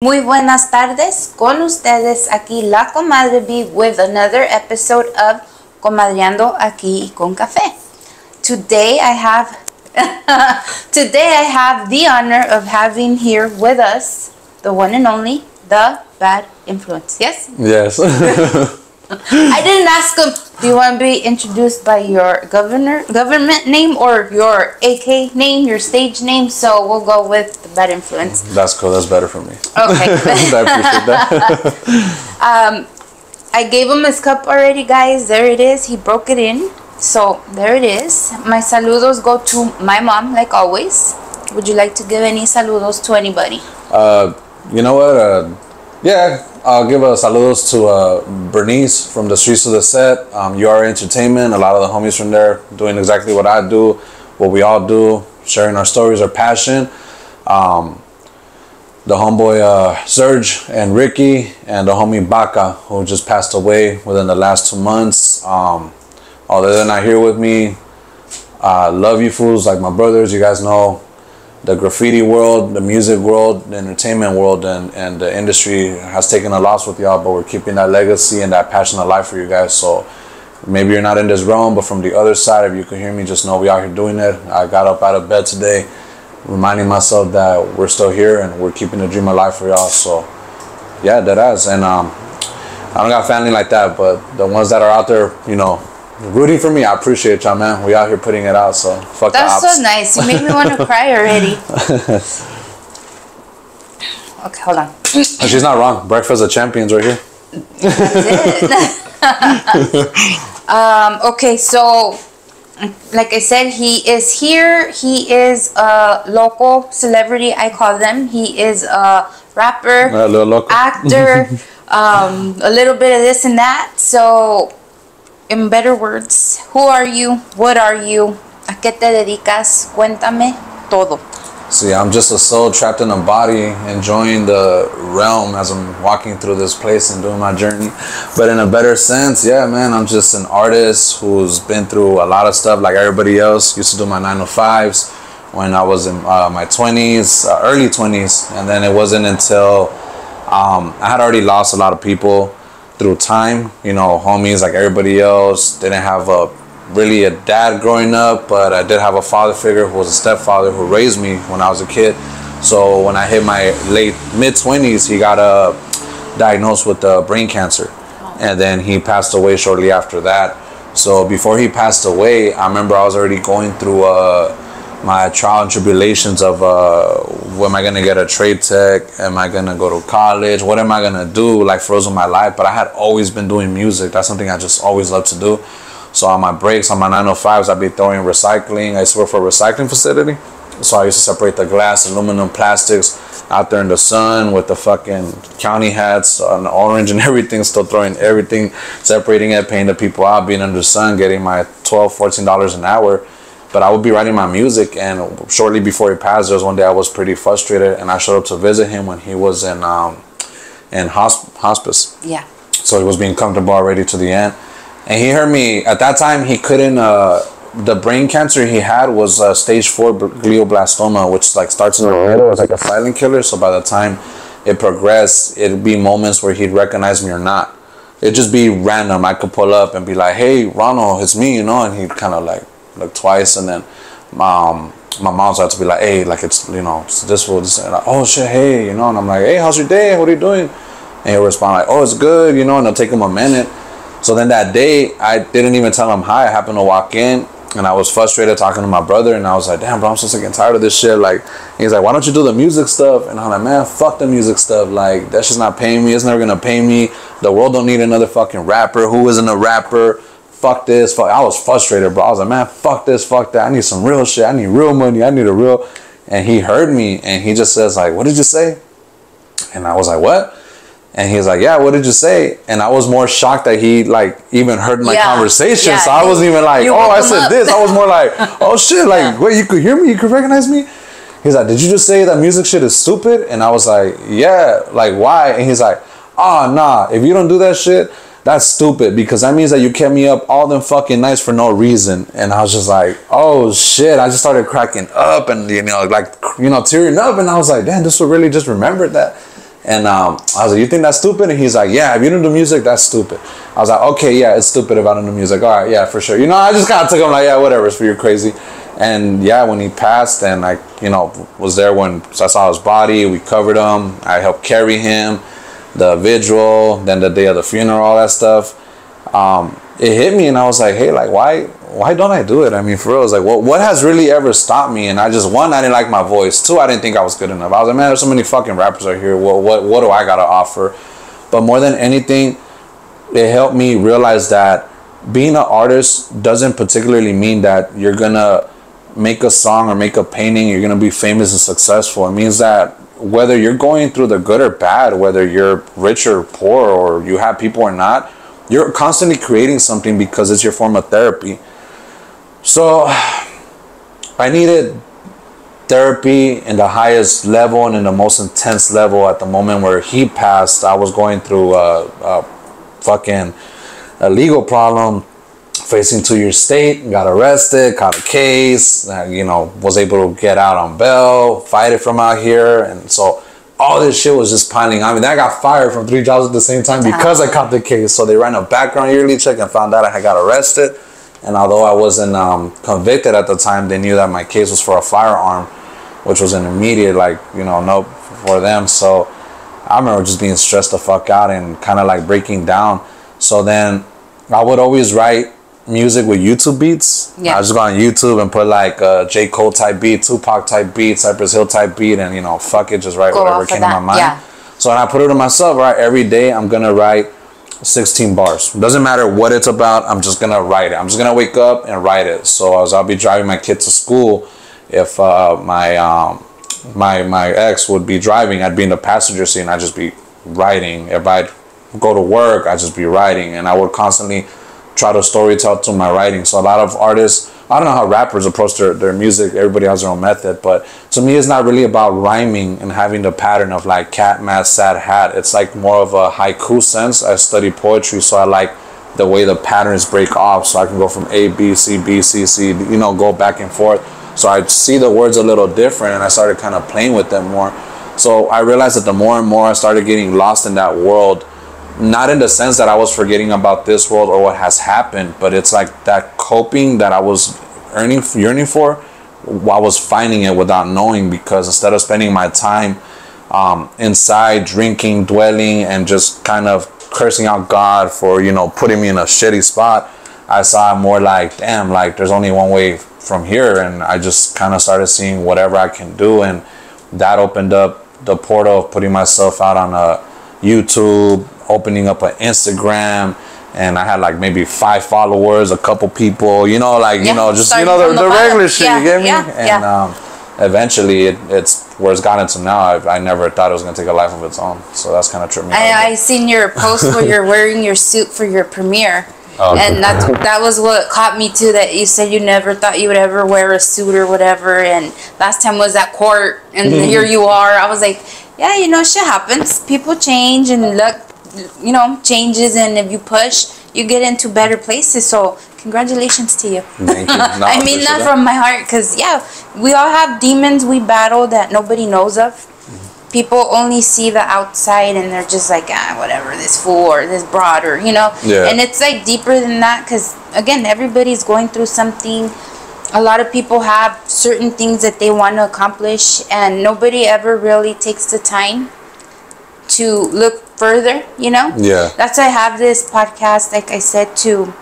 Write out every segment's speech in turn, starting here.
Muy buenas tardes, con ustedes aquí la Comadre B with another episode of Comadriando aquí con café. Today I have the honor of having here with us the one and only, the Bad Influence. Yes? Yes. I didn't ask him, do you want to be introduced by your government name or your AK name, your stage name? So we'll go with the Bad Influence. That's cool. That's better for me. Okay. I appreciate that. I gave him his cup already, guys. There it is. He broke it in. So there it is. My saludos go to my mom, like always. Would you like to give any saludos to anybody? You know what? Yeah, I'll give a saludos to Bernice from the Streets of the Set. UR Entertainment. A lot of the homies from there doing exactly what I do, what we all do, sharing our stories, our passion. The homeboy Serge and Ricky, and the homie Baca, who just passed away within the last 2 months. Although they're not here with me, love you fools like my brothers. You guys know the graffiti world, the music world, the entertainment world, and the industry has taken a loss with y'all, but we're keeping that legacy and that passion alive for you guys. So maybe you're not in this realm, but from the other side, if you can hear me, just know we out here doing it. I got up out of bed today reminding myself that we're still here and we're keeping the dream alive for y'all. So yeah, that is. And I don't got family like that, but the ones that are out there, you know, rooting for me, I appreciate y'all, man. We out here putting it out, so fuck That's the ops. so nice. You made me want to cry already. Okay, hold on. And she's not wrong. Breakfast of Champions right here. Okay, so like I said, he is here. He is a local celebrity, I call them. He is a rapper, actor, a little bit of this and that. So in better words, who are you? What are you? ¿A qué te dedicas? Cuéntame todo. See, I'm just a soul trapped in a body, enjoying the realm as I'm walking through this place and doing my journey. But in a better sense, yeah, man, I'm just an artist who's been through a lot of stuff like everybody else. Used to do my 905s when I was in my 20s, early 20s. And then it wasn't until I had already lost a lot of people through time. You know, homies like everybody else. Didn't have really a dad growing up, but I did have a father figure who was a stepfather who raised me when I was a kid. So when I hit my mid-20s, he got diagnosed with brain cancer, and then he passed away shortly after that. So before he passed away, I remember I was already going through my trial and tribulations of am I gonna get a trade tech? Am I gonna go to college? What am I gonna do? Like for the rest of my life. But I had always been doing music. That's something I just always loved to do. So on my breaks, on my 905s, I'd be throwing recycling. I used to work for a recycling facility. So I used to separate the glass, aluminum, plastics out there in the sun with the fucking county hats on orange and everything, still throwing everything, separating it, paying the people out, being under the sun, getting my $12, $14 an hour. But I would be writing my music, and shortly before he passed, there was one day I was pretty frustrated, and I showed up to visit him when he was in hospice. Yeah. So he was being comfortable already to the end. And he heard me, at that time, he couldn't, the brain cancer he had was stage 4 glioblastoma, which like starts in the middle. It's like a silent killer. So by the time it progressed, it'd be moments where he'd recognize me or not. It'd just be random. I could pull up and be like, hey, Ronald, it's me, you know? And he'd kind of like look twice. And then my mom's had to be like, hey, like it's, you know, it's this fool. And like, oh shit, hey, you know? And I'm like, hey, how's your day? What are you doing? And he'll respond like, oh, it's good, you know? And it'll take him a minute. So then that day, I didn't even tell him hi. I happened to walk in, and I was frustrated talking to my brother, and I was like, damn, bro, I'm so sick and tired of this shit. Like, he's like, why don't you do the music stuff? And I'm like, man, fuck the music stuff. Like, that shit's not paying me. It's never gonna pay me. The world don't need another fucking rapper. Who isn't a rapper? Fuck this. Fuck. I was frustrated, bro. I was like, man, fuck this, fuck that. I need some real shit. I need real money. I need a real. And he heard me, and he just says, like, what did you say? And I was like, what? And he's like, yeah, what did you say? And I was more shocked that he like even heard my conversation. Yeah, so I wasn't even like, oh, I said this. I was more like, oh shit, like, wait, you could hear me? You could recognize me? He's like, did you just say that music shit is stupid? And I was like, yeah, like why? And he's like, oh, nah, if you don't do that shit, that's stupid, because that means that you kept me up all them fucking nights for no reason. And I was just like, oh shit. I just started cracking up and, you know, like, you know, tearing up. And I was like, damn, this will really just remember that. And I was like, you think that's stupid? And he's like, yeah, if you don't do music, that's stupid. I was like, okay, yeah, it's stupid if I don't do music. All right, yeah, for sure. I just kind of took him like, yeah, whatever, it's for you crazy. And yeah, when he passed, and I, was there when I saw his body, we covered him, I helped carry him, the vigil, then the day of the funeral, all that stuff. It hit me, and I was like, hey, like, why don't I do it? I mean, for real, it's like, what has really ever stopped me? And I didn't like my voice. 2, I didn't think I was good enough. I was like, man, there's so many fucking rappers out here. What do I gotta offer? But more than anything, it helped me realize that being an artist doesn't particularly mean that you're gonna make a song or make a painting, you're gonna be famous and successful. It means that whether you're going through the good or bad, whether you're rich or poor, or you have people or not, you're constantly creating something because it's your form of therapy. So I needed therapy in the highest level and in the most intense level. At the moment where he passed, I was going through a legal problem, facing 2-year state, got arrested, caught a case, was able to get out on bail, fight it from out here. And so all this shit was just piling on me. Then I got fired from 3 jobs at the same time because I caught the case. So they ran a background yearly check and found out I had got arrested. And although I wasn't convicted at the time, they knew that my case was for a firearm, which was an immediate, nope for them. So I remember just being stressed the fuck out and kind of like breaking down. So then I would always write music with YouTube beats. I just go on YouTube and put like J. Cole type beat, Tupac type beat, Cypress Hill type beat, and fuck it, just write whatever came to my mind. Yeah. So when I put it to myself, right, every day I'm gonna write 16 bars. Doesn't matter what it's about, I'm just gonna write it. I'm just gonna wake up and write it. So as I'll be driving my kid to school, if my ex would be driving, I'd be in the passenger seat and I'd just be writing. If I'd go to work, I'd just be writing, and I would constantly try to storytell to my writing. So a lot of artists, I don't know how rappers approach their music, everybody has their own method, but to me it's not really about rhyming and having the pattern of like cat, mouse, sad, hat. It's like more of a haiku sense. I study poetry, so I like the way the patterns break off, so I can go from A, B, C, B, C, C, go back and forth. So I see the words a little different, and I started kind of playing with them more. So I realized that the more and more I started getting lost in that world, not in the sense that I was forgetting about this world or what has happened, but it's like that coping that I was yearning for, I was finding it without knowing, because instead of spending my time inside drinking, dwelling, and just kind of cursing out God for, putting me in a shitty spot, I saw it more like, damn, like there's only one way from here. And I just kind of started seeing whatever I can do, and that opened up the portal of putting myself out on a YouTube, opening up an Instagram, and I had like maybe 5 followers, a couple people, just the regular shit, you get me? And eventually it's where it's gotten to now. I never thought it was gonna take a life of its own, so that's kind of tripped me out. I seen your post where you're wearing your suit for your premiere. And that was what caught me too, that you said you never thought you would ever wear a suit or whatever, and last time was at court, and here you are. I was like, yeah, shit happens, people change, and luck changes, and if you push, you get into better places. So congratulations to you. Thank you. No, I mean that from my heart, because we all have demons we battle that nobody knows of. People only see the outside, and they're just like, whatever, this fool or this broad, or and it's like deeper than that, because again, everybody's going through something. A lot of people have certain things that they want to accomplish, and nobody ever really takes the time to look further, That's why I have this podcast, like I said, to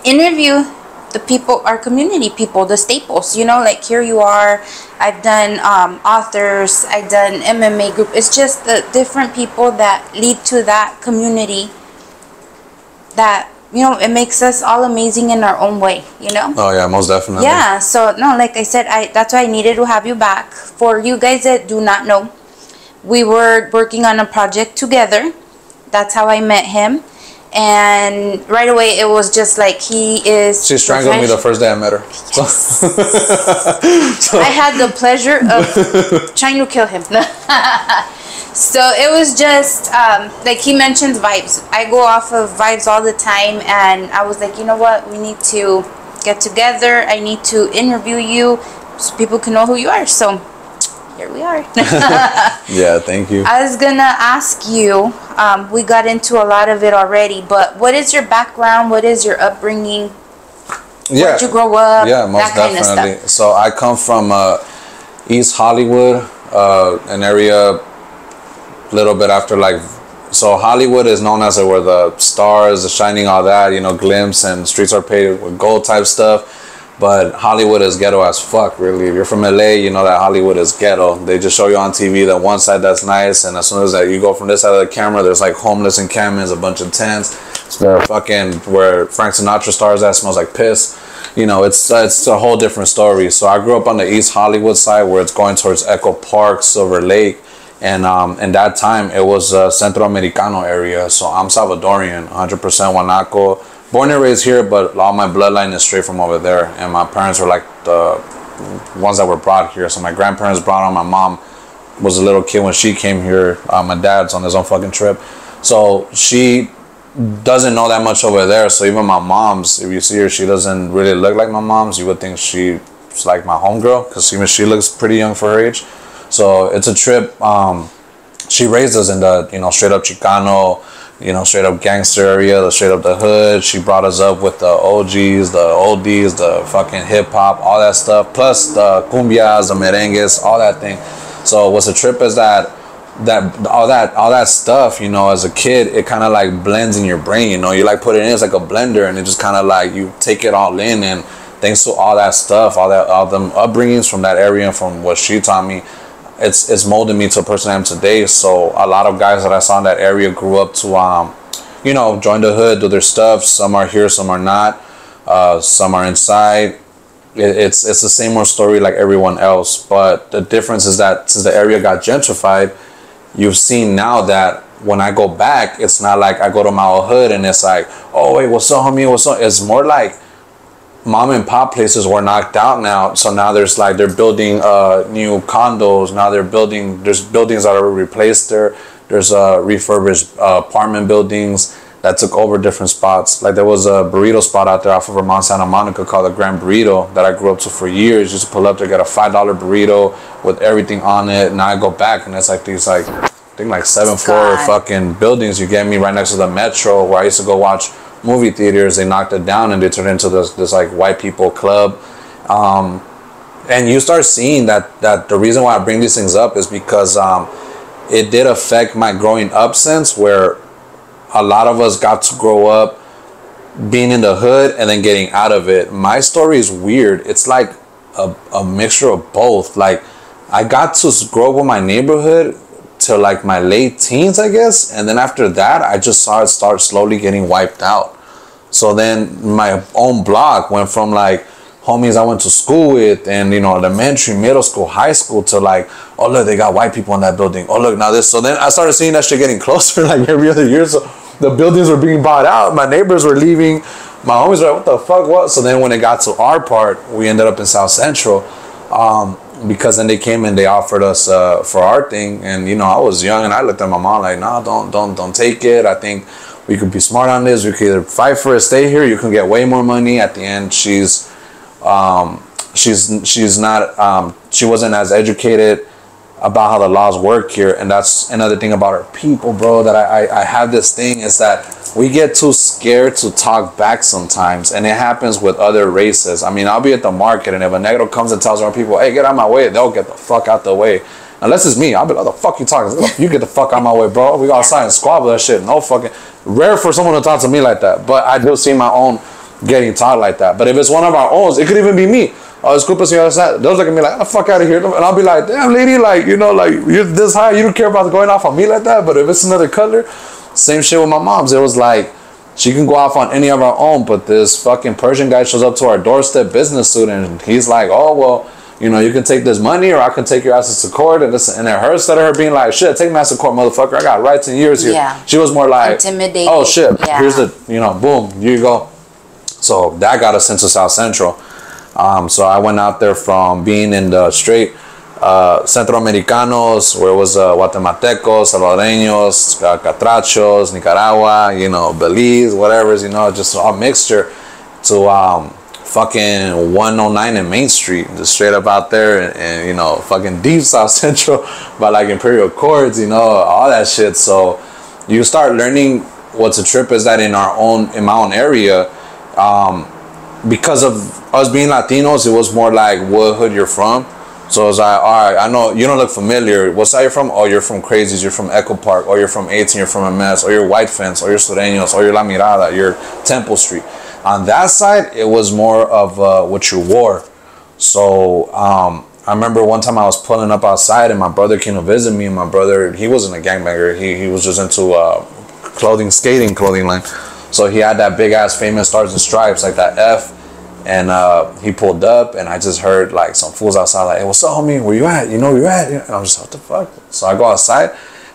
interview the people, our community people, the staples, like here you are. I've done authors, I've done MMA group. It's just the different people that lead to that community that, it makes us all amazing in our own way, Oh yeah, most definitely. Yeah, so no, like I said, that's why I needed to have you back. For you guys that do not know, we were working on a project together. That's how I met him. And right away, it was just like he is... She strangled me the first day I met her. Yes. So I had the pleasure of trying to kill him. So it was just, like he mentions vibes. I go off of vibes all the time. And I was like, you know what? We need to get together. I need to interview you so people can know who you are. So here we are. Yeah, thank you. I was gonna ask you, we got into a lot of it already, but what is your background? What is your upbringing? Yeah. Where'd you grow up? Yeah, most that definitely. Kind of stuff. So I come from East Hollywood, an area a little bit after like. So Hollywood is known as where the stars, the shining, all that, you know, glimpse, and streets are paved with gold type stuff. But Hollywood is ghetto as fuck, really. If you're from LA, you know that Hollywood is ghetto. They just show you on TV that one side that's nice, and as soon as that you go from this side of the camera, there's like homeless encampments, a bunch of tents. Fucking where Frank Sinatra stars at smells like piss. You know, it's a whole different story. So I grew up on the East Hollywood side where it's going towards Echo Park, Silver Lake. And in that time, it was a Centro Americano area. So I'm Salvadorian, 100% Guanaco. Born and raised here, but all my bloodline is straight from over there. And my parents were like the ones that were brought here. So my grandparents brought on. My mom was a little kid when she came here. My dad's on his own fucking trip. So she doesn't know that much over there. So even my mom's, if you see her, she doesn't really look like my mom's. You would think she's like my homegirl because even she looks pretty young for her age. So it's a trip. She raised us in the, you know, straight up Chicano, you know, straight up gangster area, the straight up the hood. She brought us up with the OGs, the oldies, the fucking hip hop, all that stuff, plus the cumbias, the merengues, all that thing. So what's a trip is that all that stuff, you know, as a kid, it kind of like blends in your brain. You know, you like put it in, it's like a blender, and it just kind of like you take it all in. And thanks to all that stuff, all them upbringings from that area and from what she taught me, it's molded me to the person I am today. So a lot of guys that I saw in that area grew up to you know, join the hood, do their stuff. Some are here, some are not. Some are inside. It's the same old story like everyone else, but the difference is that since the area got gentrified, you've seen now that when I go back, it's not like I go to my old hood and it's like, oh wait, what's up, homie, what's up? It's more like mom and pop places were knocked out now, so now there's like they're building new condos. Now there's buildings that are replaced there. There's refurbished apartment buildings that took over different spots. Like there was a burrito spot out there off of Vermont, Santa Monica called the Grand Burrito that I grew up to for years. Just pull up there, get a $5 burrito with everything on it. Now I go back and it's like these like I think like 7-floor fucking buildings. You get me right next to the Metro where I used to go watch movie theaters. They knocked it down and they turned into this like white people club. And you start seeing that the reason why I bring these things up is because it did affect my growing up sense, where a lot of us got to grow up being in the hood and then getting out of it. My story is weird. It's like a mixture of both. Like I got to grow up with my neighborhood till like my late teens, I guess, and then after that I just saw it start slowly getting wiped out. So then my own block went from like homies I went to school with and, you know, elementary, middle school, high school, to like, oh look, they got white people in that building, oh look, now this. So then I started seeing that shit getting closer like every other year. So the buildings were being bought out, my neighbors were leaving, my homies were like, what the fuck, what? So then when it got to our part, we ended up in South Central, because then they came and they offered us for our thing. And, you know, I was young and I looked at my mom like, nah, don't take it. I think we could be smart on this. We could either fight for it, stay here, you can get way more money. At the end, she wasn't as educated about how the laws work here. And that's another thing about our people, bro, that I have this thing is that we get too scared to talk back sometimes, and it happens with other races. I mean, I'll be at the market, and if a negro comes and tells our people, hey, get out of my way, they'll get the fuck out the way. Unless it's me, I'll be like, what the fuck you talking? You get the fuck out of my way, bro. We go outside and squabble that shit. No fucking, rare for someone to talk to me like that, but I do see my own getting taught like that. But if it's one of our own, it could even be me. Oh, disculpa, señor. They'll look at me like, the fuck out of here. And I'll be like, damn, lady, like, you know, like, you're this high, you don't care about going off on me like that. But if it's another color, same shit with my mom's. It was like, she can go off on any of our own, but this fucking Persian guy shows up to our doorstep, business suit, and he's like, oh, well, you know, you can take this money or I can take your asses to court. And it hurt, instead of her being like, shit, take me ass to court, motherfucker. I got rights and years here. Yeah. She was more like, intimidated. Oh, shit, here's the, you know, boom, here you go. So that got us into South Central. So I went out there from being in the straight Centroamericanos, where it was Guatemaltecos, Salvadoreños, Catrachos, Nicaragua, you know, Belize, whatever, you know, just a mixture, to fucking 109 in Main Street, just straight up out there, and you know, fucking deep South Central, by like Imperial Courts, you know, all that shit. So you start learning what's a trip is that in my own area, because of us being Latinos, it was more like what hood you're from. So I was like, all right, I know you don't look familiar. What side you're from? Oh, you're from Crazies. You're from Echo Park. Or you're from 18. You're from MS. Or you're White Fence. Or you're Sureños. Or you're La Mirada. You're Temple Street. On that side, it was more of what you wore. So I remember one time I was pulling up outside and my brother came to visit me. And my brother, he wasn't a gangbanger. He was just into skating clothing line. So he had that big ass famous Stars and Stripes, like that F. And he pulled up, and I just heard like some fools outside, like, "Hey, what's up, homie? Where you at? You know where you at?" And I was just, "What the fuck?" So I go outside.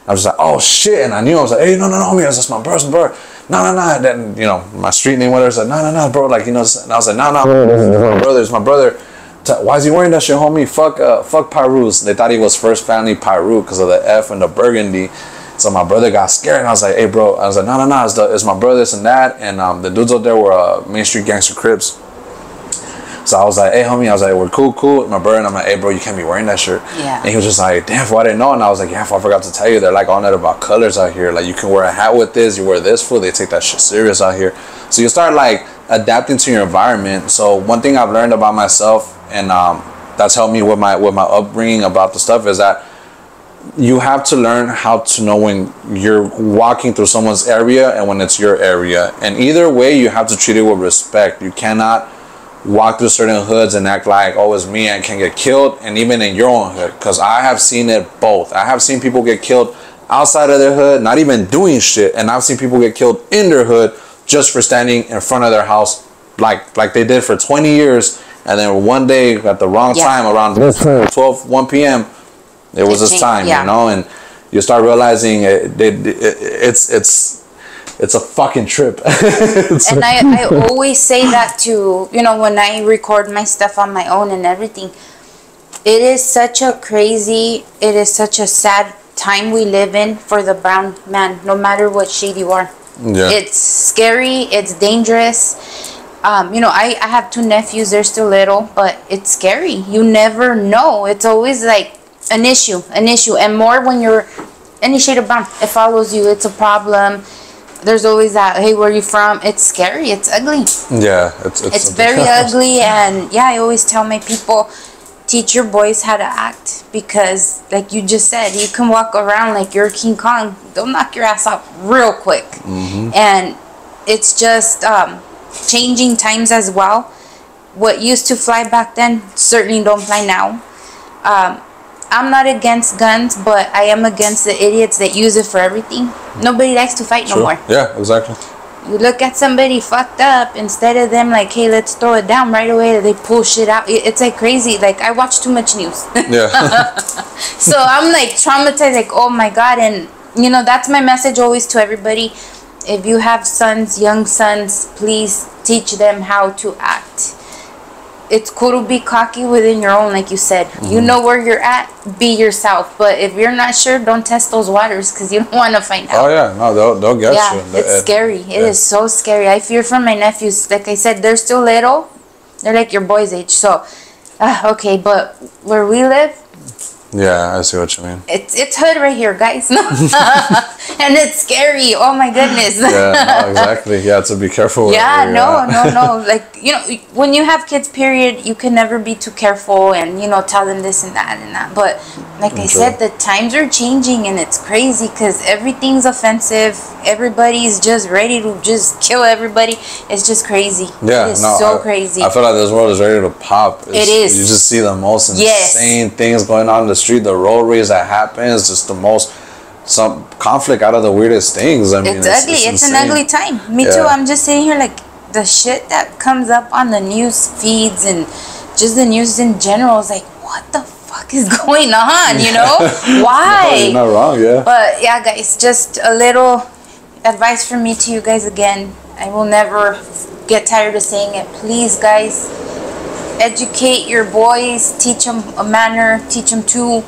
I was just like, "Oh shit!" And I knew I was like, "Hey, no, homie, that's my bro, bro." No. And then you know my street name, whatever. Said, "No, bro." Like, you know, and I was like, "No, this is my brother. Why is he wearing that shit, homie? Fuck Pyrus." They thought he was First Family Pyru because of the F and the burgundy. So my brother got scared, and I was like, "Hey, bro." I was like, "No, it's my brother, this and that." And the dudes out there were Main Street Gangster Crips. So I was like, "Hey, homie," I was like, "We're cool." My brother, and I'm like, "Hey, bro, you can't be wearing that shirt." Yeah. And he was just like, "Damn, I didn't know." And I was like, "Yeah, I forgot to tell you, they're like all that about colors out here. Like you can wear a hat with this, you wear this fool. They take that shit serious out here." So you start like adapting to your environment. So one thing I've learned about myself, and that's helped me with my upbringing about the stuff, is that you have to learn how to know when you're walking through someone's area and when it's your area. And either way, you have to treat it with respect. You cannot walk through certain hoods and act like, "Oh, it's me," and can get killed. And even in your own hood, because I have seen it both. I have seen people get killed outside of their hood, not even doing shit, and I've seen people get killed in their hood just for standing in front of their house like they did for 20 years, and then one day at the wrong time, around 1 p.m. it was this time, you know. And you start realizing it's a fucking trip. And I always say that to, you know, when I record my stuff on my own and everything, it is such a sad time we live in for the brown man, no matter what shade you are. Yeah. It's scary, it's dangerous. You know, I have 2 nephews, they're still little, but it's scary. You never know. It's always like an issue. And more when you're any shade of brown, it follows you, it's a problem. There's always that, "Hey, where are you from?" It's scary. It's ugly. Yeah, it's very ugly. And yeah, I always tell my people, teach your boys how to act, because like you just said, you can walk around like you're King Kong. They'll knock your ass out real quick. Mm-hmm. And it's just changing times as well. What used to fly back then certainly don't fly now. I'm not against guns, but I am against the idiots that use it for everything. Nobody likes to fight no more. Yeah, exactly. You look at somebody fucked up, instead of them like, "Hey, let's throw it down," right away they pull shit out. It's like crazy. Like, I watch too much news. Yeah. So I'm like traumatized, like, oh my God. And you know, that's my message always to everybody. If you have sons, young sons, please teach them how to act. It's cool to be cocky within your own, like you said. Mm-hmm. You know where you're at, be yourself. But if you're not sure, don't test those waters, because you don't want to find out. Oh, yeah. No, they'll get you. Yeah, it's scary. It is so scary. I fear for my nephews. Like I said, they're still little. They're like your boy's age. So, okay, but where we live, yeah, I see what you mean. It's hood right here, guys. And it's scary. Oh my goodness. Yeah, no, exactly. Yeah, to be careful. Yeah, no. Like, you know, when you have kids, period, you can never be too careful and, you know, tell them this and that and that. But like I said, the times are changing, and it's crazy because everything's offensive. Everybody's just ready to just kill everybody. It's just crazy. Yeah, it's crazy. I feel like this world is ready to pop. It is. You just see the most insane things going on in the street. The road rage that happens, just the most some conflict out of the weirdest things. I mean, it's ugly. It's an ugly time. Me too. I'm just sitting here like the shit that comes up on the news feeds and just the news in general is like, what the fuck is going on? You know, why? No, you're not wrong. Yeah. But yeah, guys, just a little advice from me to you guys again. I will never get tired of saying it. Please, guys, educate your boys. Teach them a manner. Teach them too.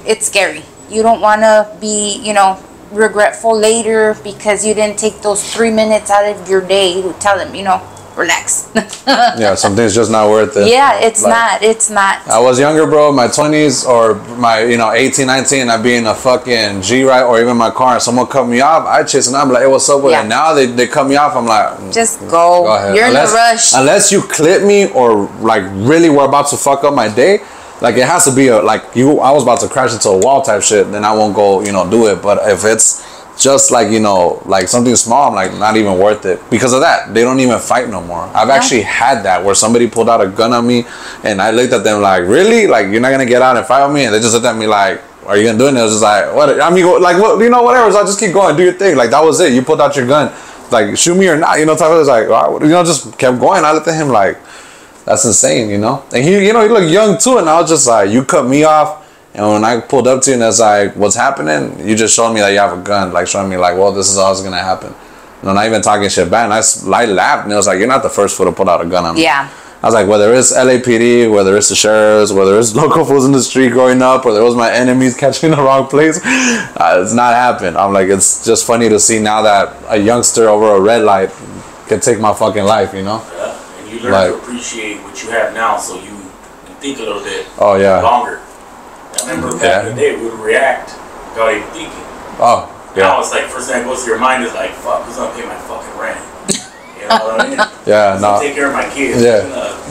It's scary. You don't want to be, you know, regretful later because you didn't take those 3 minutes out of your day to tell them, you know, relax. Yeah, something's just not worth it. Yeah, it's not. I was younger, bro, my 20s or my, 18, 19, I'd be in a fucking G-Ride or even my car and someone cut me off, I'd chase them. I'm like, hey, what's up with it? And now they cut me off, I'm like, just go ahead. You're in a rush. Unless you clip me or like really we're about to fuck up my day, like it has to be I was about to crash into a wall type shit, then I won't go, do it. But if it's just like, like something small, I'm like, not even worth it. Because of that, they don't even fight no more. I've actually had that where somebody pulled out a gun on me and I looked at them like, really? Like, you're not going to get out and fight with me? And they just looked at me like, are you going to do it? And it was just like, what? I mean, like, what, whatever. So I just keep going, do your thing. Like, that was it. You pulled out your gun. Like, shoot me or not, type of, it's like, just kept going. I looked at him like, that's insane, And he looked young too. And I was just like, you cut me off. And when I pulled up to you and it's like, what's happening? You just showed me that you have a gun. Like, showing me like, well, this is all that's going to happen. Not even talking shit back. And I laughed. And it was like, you're not the first fool to pull out a gun on me. Yeah. I was like, whether it's LAPD, whether it's the sheriffs, whether it's local fools in the street growing up, or there was my enemies catching the wrong place, it's not happened. I'm like, it's just funny to see now that a youngster over a red light can take my fucking life, Yeah. And you learn to appreciate what you have now so you think a little bit longer. I remember back in the day, we would react without even thinking. Oh, yeah. Now it's like, first thing that goes to your mind is like, fuck, who's gonna pay my fucking rent? You know what I mean? Yeah, no. Take care of my kids. Yeah,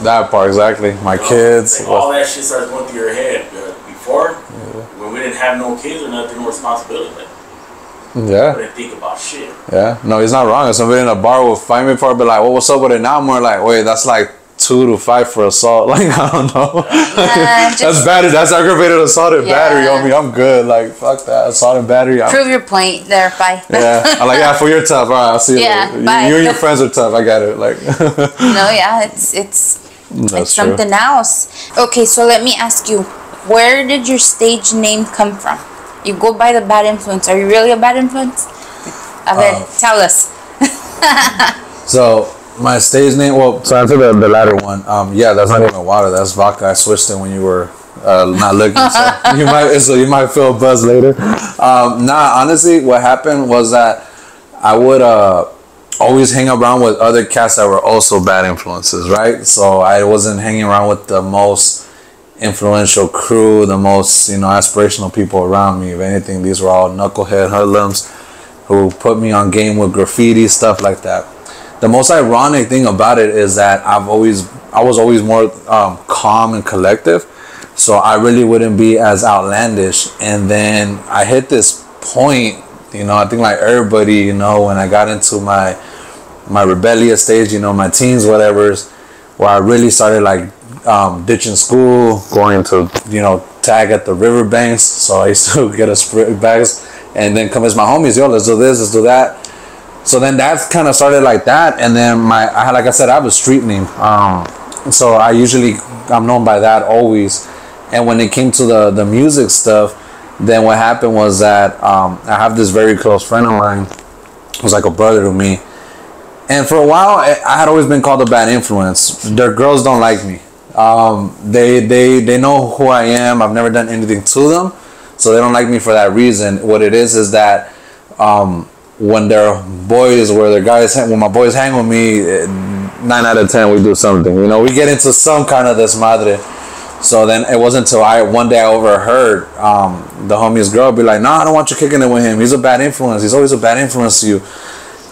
that part, exactly. My kids. Like all that shit starts going through your head. Before, when we didn't have no kids or nothing, no responsibility, we didn't think about shit. Yeah, no, he's not wrong. If somebody in a bar will find me for it, be like, well, what's up with it? Now I'm more like, wait, that's like 2 to 5 for assault. Like, I don't know. That's battery. That's aggravated assault and battery on me. I'm good. Like, fuck that. Assault and battery. Prove your point there. Bye. Yeah. I'm like, for you're tough. All right, I'll see you later. Bye. You and your friends are tough. I got it. Like. No, yeah, it's something else. Okay, so let me ask you, where did your stage name come from? You go by the bad influence. Are you really a bad influence? Tell us. So. My stage name, so answer the latter one. That's not even water. That's vodka. I switched it when you were not looking. So you might feel a buzz later. Honestly, what happened was that I would always hang around with other cats that were also bad influences, right? So I wasn't hanging around with the most influential crew, the most aspirational people around me. If anything, these were all knucklehead hoodlums who put me on game with graffiti, stuff like that. The most ironic thing about it is that I was always more calm and collective, so I really wouldn't be as outlandish. And then I hit this point, I think like everybody, when I got into my rebellious stage, my teens, whatever's, where I really started like ditching school, going to tag at the riverbanks. So I used to get a spray bags and then come as my homies, yo, let's do this, let's do that. So then that's kind of started like that, and then like I said, I have a street name, so I'm known by that always. And when it came to the music stuff, then what happened was that I have this very close friend of mine, who's like a brother to me, and for a while I had always been called a bad influence. Their girls don't like me. They know who I am. I've never done anything to them, so they don't like me for that reason. What it is that. When their boys, when my boys hang with me, 9 out of 10 we do something. We get into some kind of desmadre. So then it wasn't until one day I overheard the homie's girl be like, "No, I don't want you kicking it with him. He's a bad influence. He's always a bad influence to you."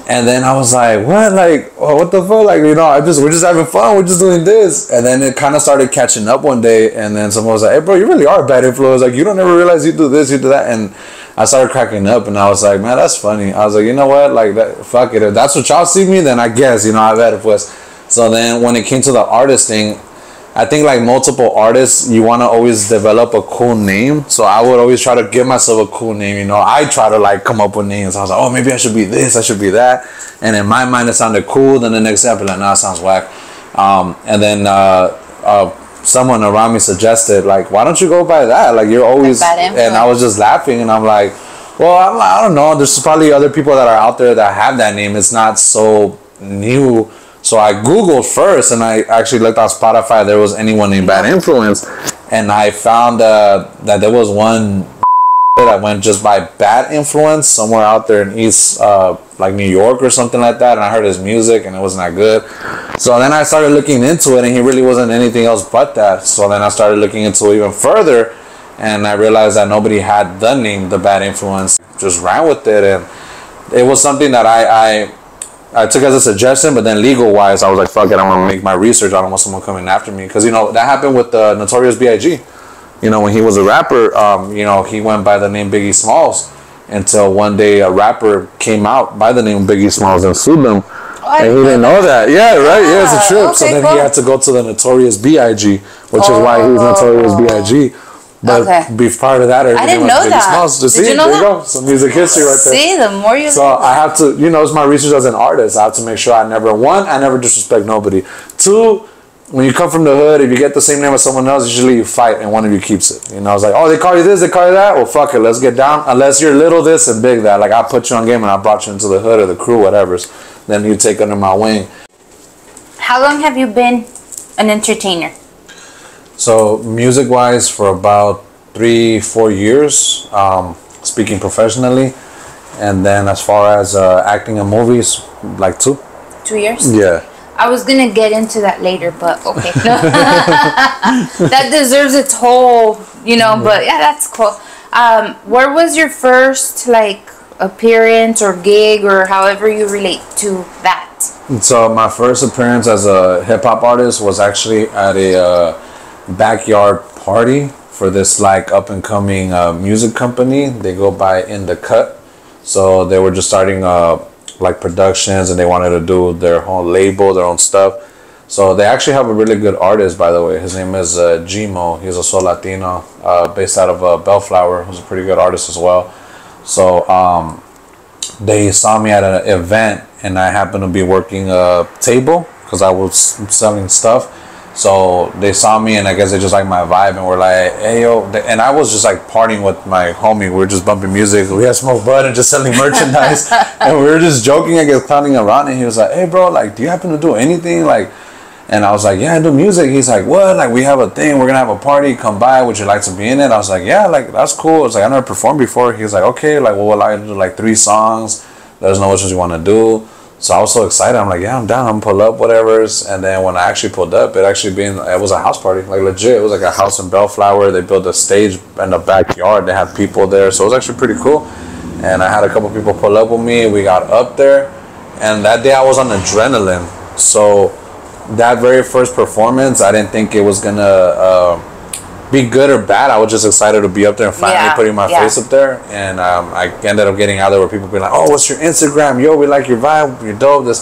And then I was like, "What? Like, what the fuck? Like, we're just having fun. We're just doing this." And then it kind of started catching up one day. And then someone was like, "Hey, bro, you really are a bad influence. Like, you don't ever realize you do this, you do that." And I started cracking up, and I was like, "Man, that's funny." I was like, "You know what? Like, fuck it. If that's what y'all see me, then I guess, I've had it pues." So then when it came to the artist thing, I think like multiple artists, you want to always develop a cool name. So I would always try to give myself a cool name. I try to like come up with names. I was like, oh, maybe I should be this, I should be that. And in my mind, it sounded cool. Then the next day, I'd be like, nah, it sounds whack. And then someone around me suggested, like, why don't you go by that? Like, you're always, and I was just laughing, and I'm like, well, I don't know. There's probably other people that are out there that have that name. It's not so new. So I Googled first, and I actually looked on Spotify if there was anyone named Bad Influence, and I found that there was one that went just by Bad Influence somewhere out there in East, like New York or something like that, and I heard his music, and it wasn't that good. So then I started looking into it, and he really wasn't anything else but that. So then I started looking into it even further, and I realized that nobody had the name The Bad Influence. Just ran with it, and it was something that I took as a suggestion, but then legal-wise, I was like, fuck it, I'm going to make my research. I don't want someone coming after me. Because, that happened with Notorious B.I.G. When he was a rapper, he went by the name Biggie Smalls until one day a rapper came out by the name Biggie Smalls and sued them. And he didn't know that. Yeah, right. Yeah, it's a trip. Okay, so then he had to go to the Notorious B.I.G., which is why he's Notorious B.I.G. But prior to that, I didn't know that. Did you know that? There you go. Some music history right there. See, the more you... So I have to, it's my research as an artist. I have to make sure I never disrespect nobody. Two, when you come from the hood, if you get the same name as someone else, usually you fight and one of you keeps it. It's like, oh, they call you this, they call you that? Well, fuck it, let's get down. Unless you're little this and big that. Like, I put you on game and I brought you into the hood or the crew, whatever's. Then you take under my wing. How long have you been an entertainer? So, music-wise, for about 3-4 years, speaking professionally. And then as far as acting in movies, like 2. 2 years? Yeah. I was going to get into that later, but okay. That deserves its whole, but yeah, that's cool. Where was your first, appearance or gig or however you relate to that? So my first appearance as a hip-hop artist was actually at a backyard party for this up-and-coming music company. They go by In The Cut. So they were just starting productions, and they wanted to do their own label, their own stuff. So they actually have a really good artist, by the way. His name is Gmo. He's a soul Latino, based out of Bellflower, who's a pretty good artist as well. So they saw me at an event, and I happened to be working a table because I was selling stuff. So they saw me, and I guess they just liked my vibe, and were like, hey, yo. And I was just partying with my homie. We were just bumping music. We had smoked bud and just selling merchandise. And we were just joking, I guess, clowning around. And he was like, hey, bro, do you happen to do anything? And I was like, yeah, I do music. He's like, what? We have a thing. We're going to have a party. Come by. Would you like to be in it? I was like, yeah, that's cool. I was like, I never performed before. He was like, okay, we'll allow you to do 3 songs. Let us know which ones you want to do. So I was so excited. I'm like, yeah, I'm down. I'm pull up, whatever's. And then when I actually pulled up, it was a house party, legit. It was a house in Bellflower. They built a stage in the backyard. They had people there, so it was actually pretty cool. And I had a couple people pull up with me. We got up there, and that day I was on adrenaline. So that very first performance, I didn't think it was gonna be good or bad. I was just excited to be up there and finally putting my face up there. And I ended up getting out there where people be like, oh, what's your Instagram? Yo, we like your vibe. You're dope.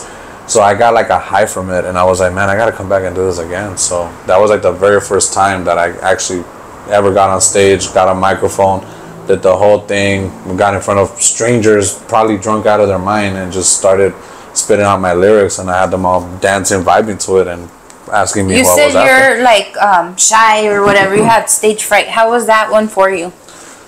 So I got a high from it. And I was like, man, I got to come back and do this again. So that was the very first time that I actually ever got on stage, got a microphone, did the whole thing, got in front of strangers, probably drunk out of their mind, and just started spitting out my lyrics. And I had them all dancing, vibing to it, and asking me what was after. You said you're shy or whatever. You had stage fright. How was that one for you?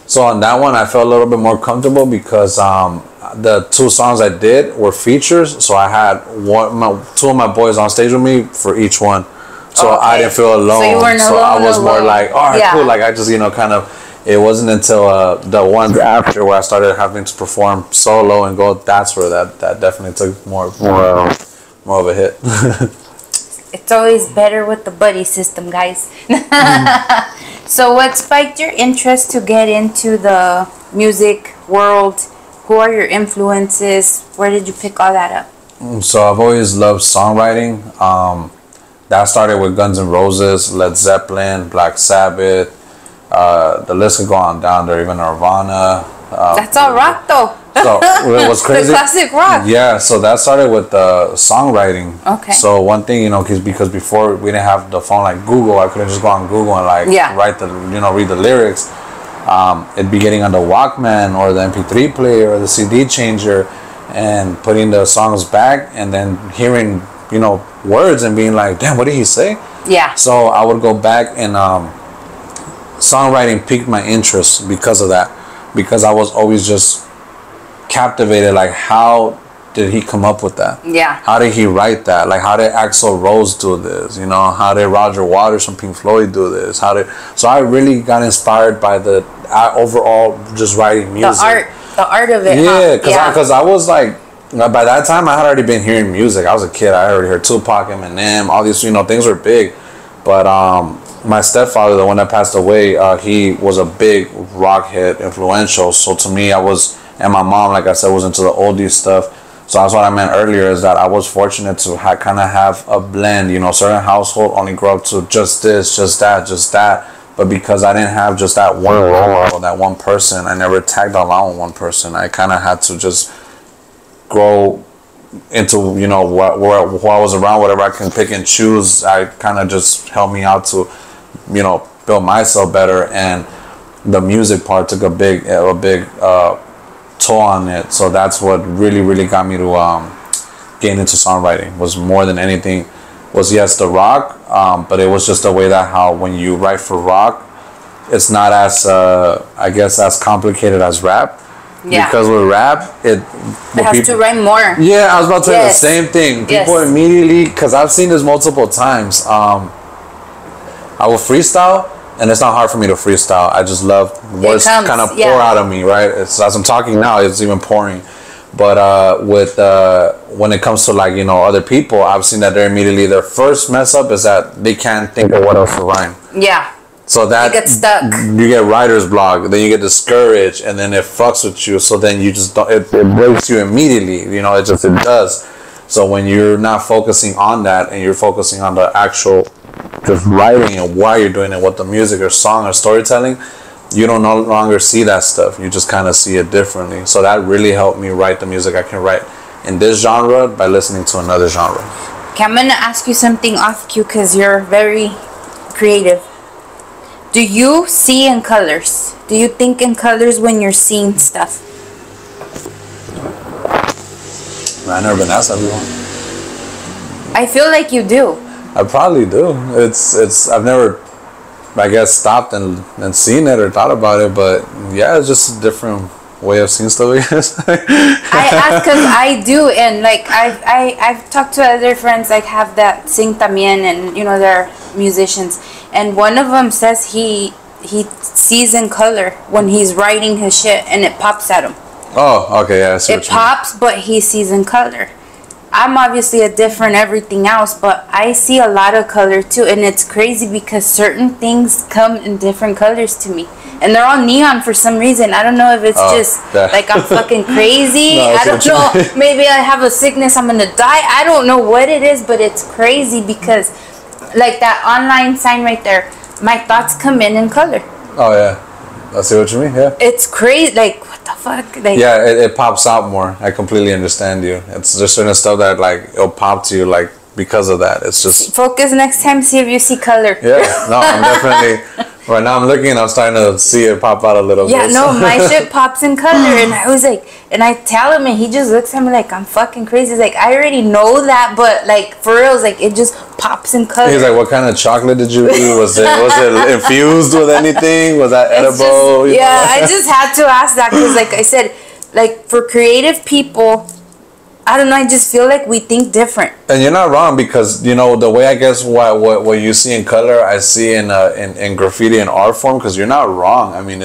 So on that one, I felt a little bit more comfortable because the 2 songs I did were features. So I had 2 of my boys on stage with me for each one. So I didn't feel alone. So you weren't alone. So I was more all right, cool. I just kind of. It wasn't until the ones after where I started having to perform solo and go. That's where that definitely took more of a hit. It's always better with the buddy system, guys. So what spiked your interest to get into the music world? Who are your influences? Where did you pick all that up? So I've always loved songwriting. That started with Guns N' Roses, Led Zeppelin, Black Sabbath. The list could go on down there, even Nirvana. That's all rock though. So it was crazy. The classic rock. Yeah, so that started with songwriting. Okay. So one thing, because before we didn't have the phone like Google, I couldn't just go on Google and write read the lyrics. It'd be getting on the Walkman or the MP3 player or the CD changer, and putting the songs back, and then hearing words and being like, damn, what did he say? Yeah. So I would go back, and songwriting piqued my interest because of that, because I was always just captivated, how did he come up with that? Yeah. How did he write that? How did Axl Rose do this? How did Roger Waters from Pink Floyd do this? So I really got inspired by the overall just writing music. The art of it. Yeah, because I was by that time, I had already been hearing music. I was a kid. I already heard Tupac, Eminem, all these, things were big. But my stepfather, the one that passed away, he was a big rock head, influential. So to me, and my mom, like I said, was into the oldies stuff. So that's what I meant earlier, is that I was fortunate to kind of have a blend. Certain household only grow up to just this, just that. But because I didn't have just that one role model, that one person, I never tagged along with one person. I kind of had to just grow into where I was around, whatever I can pick and choose. I kind of just helped me out to build myself better, and the music part took a big toll on it. So that's what really got me to get into songwriting. Was more than anything was, yes, the rock, but it was just the way that how when you write for rock, it's not as I guess as complicated as rap. Yeah. Because with rap, it has to rhyme more. Yeah, I was about to say the same thing. People immediately, because I've seen this multiple times. I will freestyle, and it's not hard for me to freestyle. I just love words kind of pour out of me, right? It's, as I'm talking now, it's even pouring. But when it comes to other people, I've seen that they're immediately, their first mess up is that they can't think of what else to rhyme. Yeah. So that you get stuck. You get writer's block, then you get discouraged, and then it fucks with you. So then you just don't. It breaks you immediately. It does. So when you're not focusing on that, and you're focusing on the actual just writing and why you're doing it, what the music or song or storytelling, you don't no longer see that stuff. You just kind of see it differently. So that really helped me write the music I can write in this genre by listening to another genre. Okay, I'm gonna ask you something off cue because you're very creative. Do you see in colors? Do you think in colors when you're seeing stuff? I've never been asked that before. I feel like you do. I probably do. It's I've never, I guess, stopped and seen it or thought about it, but yeah, it's just a different way of seeing stuff, I guess. I ask because I do, and I've talked to other friends have that sing también, and they're musicians, and one of them says he sees in color when he's writing his shit, and it pops at him. Oh, okay, yeah. I see it pops, but he sees in color. I'm obviously a different everything else, but I see a lot of color too, and it's crazy because certain things come in different colors to me, and they're all neon for some reason. I don't know if it's I'm fucking crazy. No, I don't know. Maybe I have a sickness. I'm gonna die. I don't know what it is, but it's crazy because, that online sign right there, my thoughts come in color. Oh yeah, I see what you mean. Yeah, it's crazy. What the fuck? Yeah, it pops out more. I completely understand you. It's just certain stuff that it'll pop to you because of that. It's just focus next time. See if you see color. Yeah, no, I'm definitely. Right now I'm looking and I'm starting to see it pop out a little bit. Yeah, no, my shit pops in color, and I was and I tell him, and he just looks at me like I'm fucking crazy. He's I already know that, but for real, it just pops in color. He's what kind of chocolate did you eat? Was it infused with anything? Was that edible? I just had to ask that because, I said, for creative people, I don't know, I just feel like we think different. And you're not wrong, because the way I guess what you see in color, I see in graffiti and art form, because you're not wrong. I mean,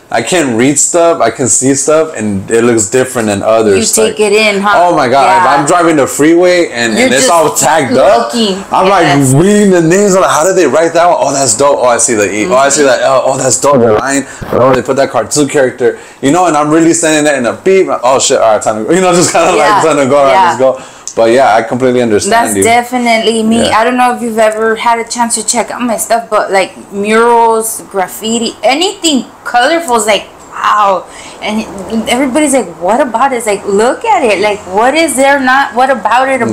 I can read stuff, I can see stuff, and it looks different than others. You take it in, huh? Oh my god! Yeah. If I'm driving the freeway and it's all tagged up, I'm reading the names. I'm how did they write that one? Oh, that's dope. Oh, I see the E. Mm-hmm. Oh, I see that L. Oh, that's dope. The line. Oh, they put that cartoon character. And I'm really standing there in a beat. Oh shit! All right, time to go. Just kind of time to go. All right, let's go. But yeah, I completely understand. That's definitely me. Yeah. I don't know if you've ever had a chance to check out my stuff, but murals, graffiti, anything colorful is wow. And everybody's what about it? It's look at it. What is there not? What about it? It's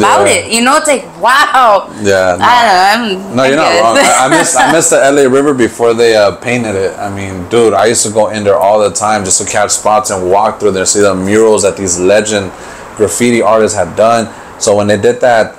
wow. Yeah. No. I don't know. No, you're not wrong. I miss the LA River before they painted it. I mean, dude, I used to go in there all the time just to catch spots and walk through there, see the murals that these legend graffiti artists had done. So when they did that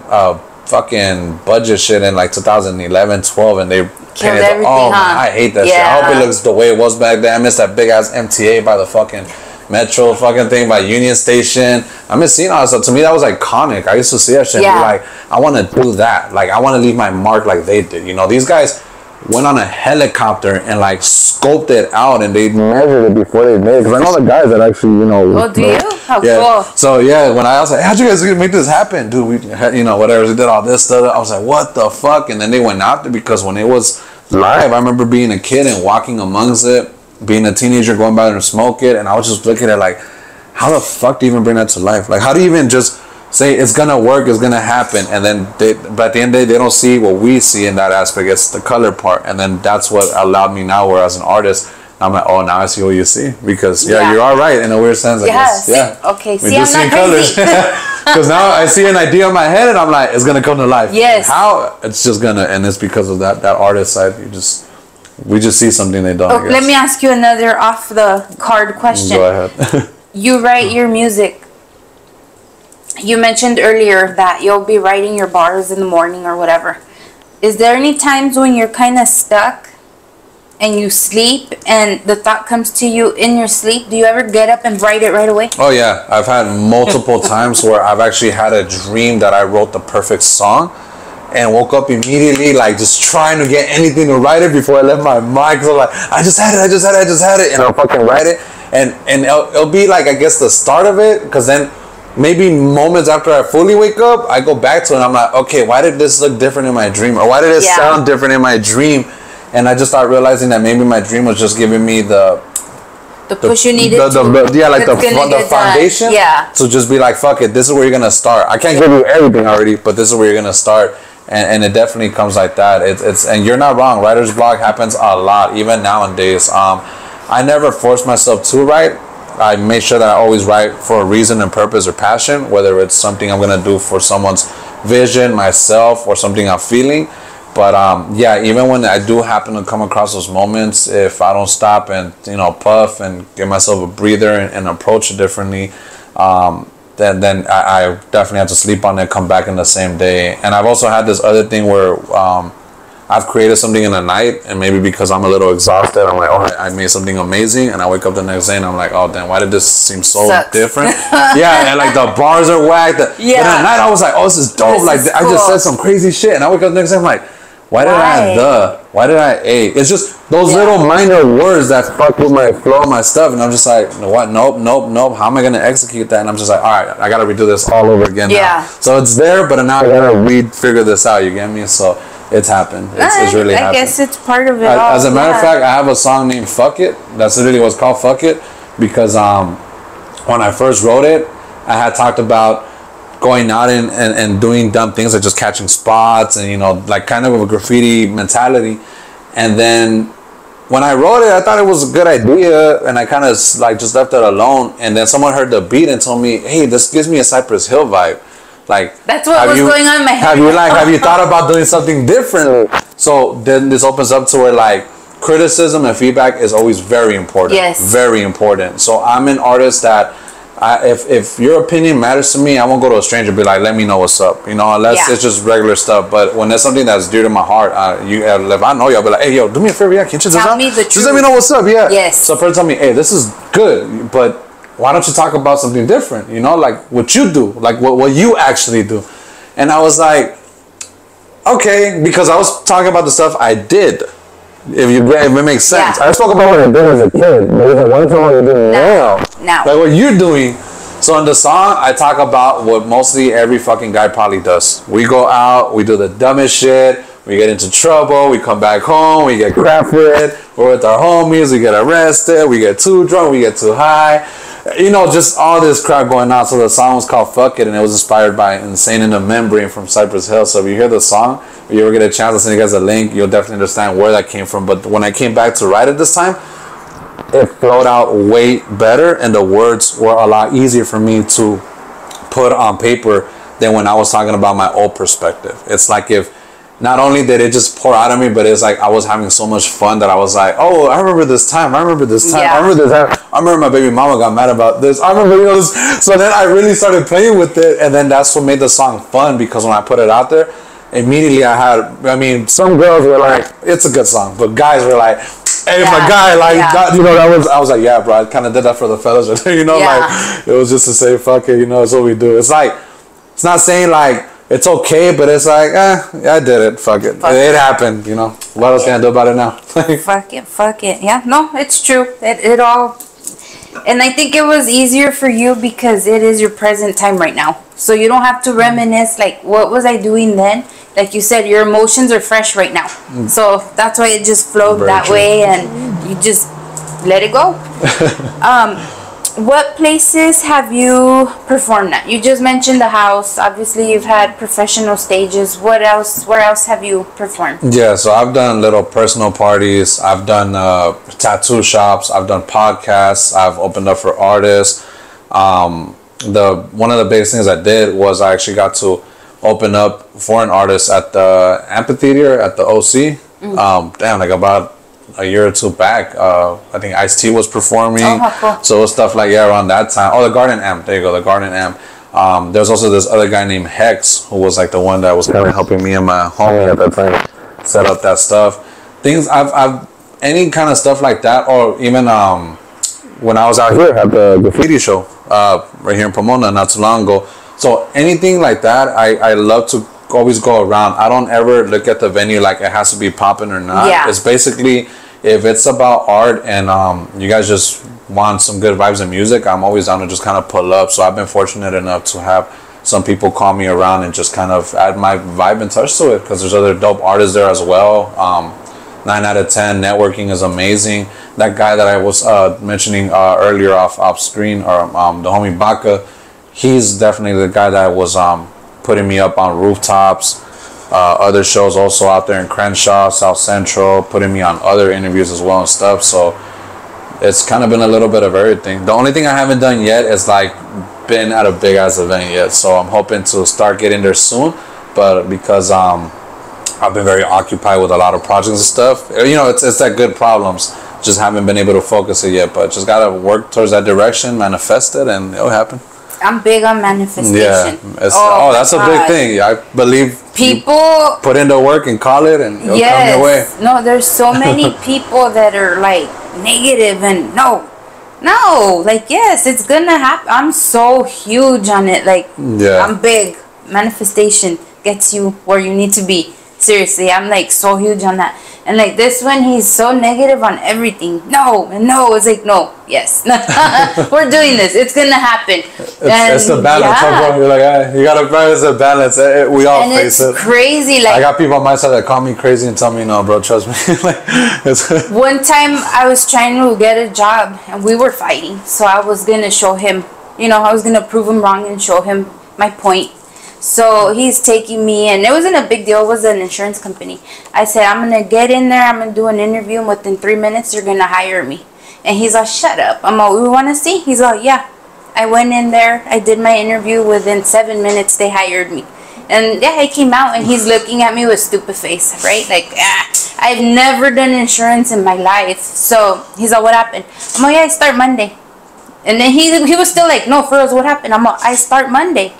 fucking budget shit in 2011, 12, and they painted I hate that shit. I hope it looks the way it was back then. I miss that big ass MTA by the fucking Metro fucking thing by Union Station. I miss seeing all that stuff. To me, that was iconic. I used to see that shit and be I want to do that. I want to leave my mark like they did. These guys went on a helicopter and scoped it out, and they measured it before they made it. Because I know the guys that actually, Oh, do you? Oh, yeah. Cool. So yeah, when I was like, how'd you guys make this happen, dude? We, whatever. We did all this stuff. I was like, what the fuck? And then they went out there because when it was live, I remember being a kid and walking amongst it, being a teenager, going by there and smoke it, and I was just looking at it like, how the fuck do you even bring that to life? Like, how do you even just say it's gonna work, it's gonna happen, and then but at the end of the day, they don't see what we see in that aspect. It's the color part, and then that's what allowed me now, where as an artist, I'm like, oh, now I see what you see, because you are right in a weird sense. Yes. Yeah. Okay. See, I'm not crazy. Because now I see an idea in my head, and I'm like, it's gonna come to life. Yes. How? It's just gonna, and it's because of that artist side. We just see something they don't. Oh, let me ask you another off the card question. Go ahead. You write your music. You mentioned earlier that you'll be writing your bars in the morning or whatever. Is there any times when you're kind of stuck and you sleep and the thought comes to you in your sleep? Do you ever get up and write it right away? Oh yeah, I've had multiple times where I've actually had a dream that I wrote the perfect song and woke up immediately, like just trying to get anything to write it before I left my mind. Cause I'm like, I just had it, and I'll fucking write it, and it'll be like, I guess, the start of it, cause then maybe moments after I fully wake up, I go back to it and I'm like, okay, why did this look different in my dream, or why did it sound different in my dream? And I just start realizing that maybe my dream was just giving me the push you needed the foundation. Yeah. So just be like, fuck it, this is where you're gonna start. I can't give you everything already, but this is where you're gonna start. And it definitely comes like that. It's and you're not wrong. Writer's block happens a lot, even nowadays. I never force myself to write. I make sure that I always write for a reason and purpose or passion, whether it's something I'm gonna do for someone's vision, myself, or something I'm feeling. But yeah, even when I do happen to come across those moments, if I don't stop and puff and give myself a breather and approach it differently, then I definitely have to sleep on it, come back in the same day. And I've also had this other thing where I've created something in the night, and maybe because I'm a little exhausted, I'm like, oh, I made something amazing, and I wake up the next day and I'm like, oh damn, why did this seem so different? Yeah, and like the bars are whacked. But at night I was like, oh, this is dope. I just said some crazy shit, and I wake up the next day, I'm like, why did I A? It's just those little minor words that fuck with my flow and my stuff, and I'm just like, what? Nope. How am I gonna execute that? And I'm just like, all right, I gotta redo this all over again now. So it's there, but now I gotta figure this out. You get me? So it's happened. It's really happened. I guess it's part of it. As a matter of fact, I have a song named "Fuck It." That's literally what's called "Fuck It," because when I first wrote it, I had talked about going out and doing dumb things like just catching spots and like kind of a graffiti mentality. And then when I wrote it, I thought it was a good idea, and I kind of like just left it alone. And then someone heard the beat and told me, hey, this gives me a Cypress Hill vibe. Like, that's what was going on in my head. Have you thought about doing something different? So then this opens up to where like criticism and feedback is always very important. Yes. Very important. So I'm an artist that if your opinion matters to me, I won't go to a stranger and be like, let me know what's up, unless it's just regular stuff. But when there's something that's dear to my heart, if I know you, I'll be like, hey, yo, do me a favor, can you check this out? Tell me the truth. Just let me know what's up, Yes. So a person tell me, hey, this is good, but why don't you talk about something different, like what you do, like what you actually do. And I was like, okay, because I was talking about the stuff I did. If it makes sense. I spoke about what I did as a kid, but what you're doing now. Like what you're doing. So in the song, I talk about what mostly every fucking guy probably does. We go out, we do the dumbest shit, we get into trouble, we come back home, we get crap for it, we're with our homies, we get arrested, we get too drunk, we get too high. Just all this crap going on. So the song was called Fuck It, and it was inspired by Insane in the Membrane from Cypress Hill. So if you hear the song, if you ever get a chance to send you guys a link, you'll definitely understand where that came from. But when I came back to write it this time, it flowed out way better, and the words were a lot easier for me to put on paper than when I was talking about my old perspective. It's like if not only did it just pour out of me, but it's like I was having so much fun that I was like, oh, I remember this time. I remember this time. I remember this time. I remember my baby mama got mad about this. I remember this. So then I really started playing with it, and then that's what made the song fun, because when I put it out there, immediately some girls were like, it's a good song, but guys were like, hey, my guy, I was like, yeah, bro, I kind of did that for the fellas, like, it was just to say, fuck it, it's what we do. It's like, it's not saying like, it's okay, but it's like, I did it, fuck it. It happened, what else can I do about it now? Fuck it. Yeah, no, it's true. It all, And I think it was easier for you because it is your present time right now. So you don't have to reminisce, like, what was I doing then? Like you said, your emotions are fresh right now. So that's why it just flowed that way, and you just let it go. What places have you performed at? You just mentioned the house. Obviously, you've had professional stages. What else? Where else have you performed? Yeah, so I've done little personal parties. I've done tattoo shops. I've done podcasts. I've opened up for artists. One of the biggest things I did was I actually got to open up for an artist at the amphitheater at the OC. Like about a year or two back. I think Ice-T was performing. Cool. So it was stuff like around that time. Oh, the Garden Amp. There you go, the Garden Amp. There's also this other guy named Hex, who was like the one that was kind of helping me and my homie at that time set up that stuff. Things I've any kind of stuff like that, or even when I was out here at the graffiti show right here in Pomona not too long ago. So anything like that, I love to always go around. I don't ever look at the venue like it has to be popping or not. Yeah. It's basically, if it's about art and you guys just want some good vibes and music, I'm always down to just kind of pull up. So I've been fortunate enough to have some people call me around and just kind of add my vibe and touch to it, because there's other dope artists there as well. 9 out of 10 networking is amazing. That guy that I was mentioning earlier off screen, or the homie Baca, he's definitely the guy that was putting me up on rooftops, other shows also out there in Crenshaw, South Central, putting me on other interviews as well and stuff. So it's kind of been a little bit of everything. The only thing I haven't done yet is like been at a big ass event yet. So I'm hoping to start getting there soon, but because I've been very occupied with a lot of projects and stuff, you know, it's that good problems. Just haven't been able to focus it yet, but just gotta work towards that direction, manifest it, and it'll happen. I'm big on manifestation. Yeah, that's a big thing. I believe people put in the work and call it, and it'll come your way. No, there's so many people that are like negative and no, like yes, it's gonna happen. I'm so huge on it. Like I'm big. Manifestation gets you where you need to be. Seriously, I'm like so huge on that. And like this one, he's so negative on everything. No, it's like no, yes, we're doing this. It's gonna happen. It's the balance. Yeah. You're like, you gotta balance the balance. We all face it. It's crazy. Like I got people on my side that call me crazy and tell me, no, bro, trust me. One time I was trying to get a job and we were fighting. So I was gonna show him. I was gonna prove him wrong and show him my point. So he's taking me, and it wasn't a big deal. It was an insurance company. I said, I'm going to get in there. I'm going to do an interview, and within 3 minutes, you're going to hire me. And he's like, shut up. I'm like, we want to see? He's like, yeah. I went in there. I did my interview. Within 7 minutes, they hired me. And yeah, I came out, and he's looking at me with stupid face, right? Like, I've never done insurance in my life. So he's like, what happened? I'm like, yeah, I start Monday. And then he was still like, no, for real, what happened? I'm like, I start Monday.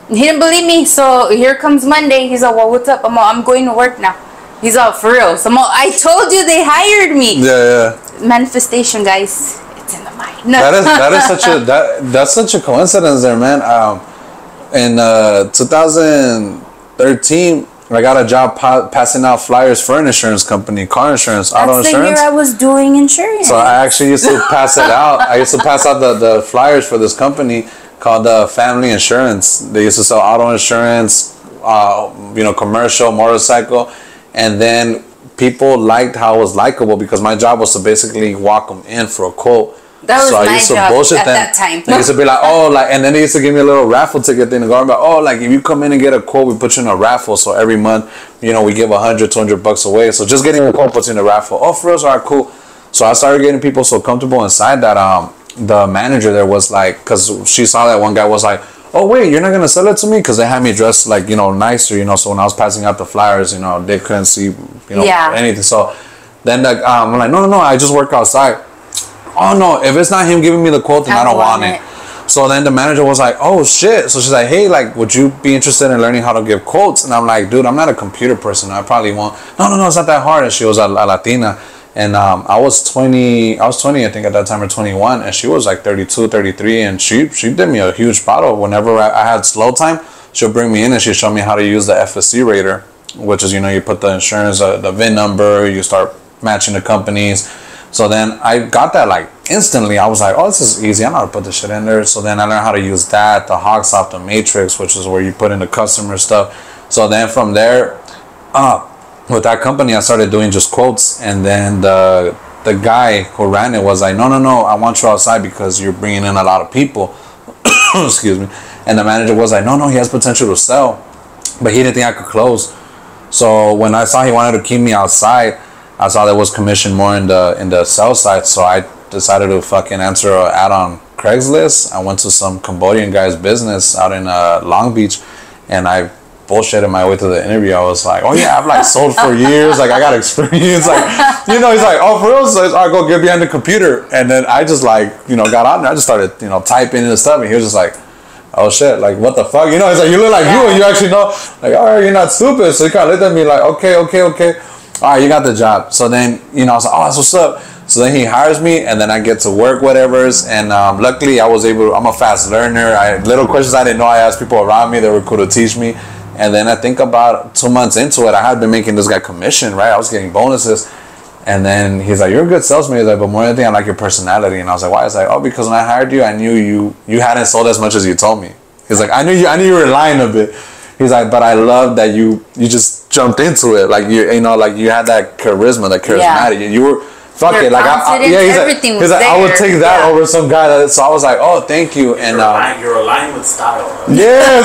He didn't believe me, so here comes Monday. He's like, well, what's up? I'm going to work now. He's like, for real. So I told you they hired me. Yeah. Manifestation, guys. It's in the mind. No. That's such a coincidence there, man. In 2013, I got a job passing out flyers for an insurance company, car insurance, auto insurance. That's the year I was doing insurance. So I actually used to pass it out. I used to pass out the flyers for this company called Family Insurance. They used to sell auto insurance, commercial, motorcycle, and then people liked how I was likable because my job was to basically walk them in for a quote. That was my job at that time. They used to be like, and then they used to give me a little raffle ticket thing to go about, if you come in and get a quote, we put you in a raffle. So every month, we give $100-$200 away. So just getting a quote puts you in a raffle. Oh, for us, all right, cool. So I started getting people so comfortable inside that the manager there was like, because she saw that one guy was like, oh wait, you're not gonna sell it to me, because they had me dressed like nicer, so when I was passing out the flyers, they couldn't see anything. So then I'm like, no, I just work outside. Oh no, if it's not him giving me the quote, then I don't want it. So then the manager was like, oh shit. So she's like, hey, would you be interested in learning how to give quotes? And I'm like, dude, I'm not a computer person. I probably won't. No, it's not that hard. And she was a Latina. And I was 20, I think at that time, or 21, and she was like 32, 33, and she did me a huge bottle. Whenever I had slow time, she'll bring me in and she'll show me how to use the FSC rater, which is, you put the insurance, the VIN number, you start matching the companies, So then I got that like instantly. I was like, oh, this is easy. I know how to put this shit in there. So then I learned how to use that, the Hogsoft, the Matrix, which is where you put in the customer stuff. So then from there, with that company, I started doing just quotes. And then the guy who ran it was like, no, I want you outside because you're bringing in a lot of people. Excuse me. And the manager was like, no, he has potential to sell, but he didn't think I could close. So when I saw he wanted to keep me outside, I saw there was commission more in the sell side. So I decided to fucking answer an ad on Craigslist. I went to some Cambodian guy's business out in Long Beach, and I bullshitted my way to the interview. I was like, oh yeah, I've like sold for years, like I got experience, like, you know. He's like, oh, for real? So I go get behind the computer, and then I just like, you know, got on there. I just started, you know, typing in the stuff, and he was just like, oh shit, like what the fuck, you know? He's like, you look like you, and you actually know, like, all right, you're not stupid. So he kind of looked at me like, okay, all right, you got the job. So then, you know, I was like, oh, that's what's up. So then he hires me, and then I get to work whatever's, and luckily I was able. I'm a fast learner. Little questions I didn't know, I asked people around me that were cool to teach me. And then I think about 2 months into it, I had been making this guy commission, right? I was getting bonuses. And then he's like, you're a good salesman. He's like, but more than anything, I like your personality. And I was like, why? He's like, oh, because when I hired you, I knew you hadn't sold as much as you told me. He's like, I knew you were lying a bit. He's like, but I love that you just jumped into it. Like, you know, like you had that charisma, that charismatic. Yeah. You were, fuck it. Like, he's like, I would take that over some guy. So I was like, oh, thank you. And you're aligned with style. Yeah.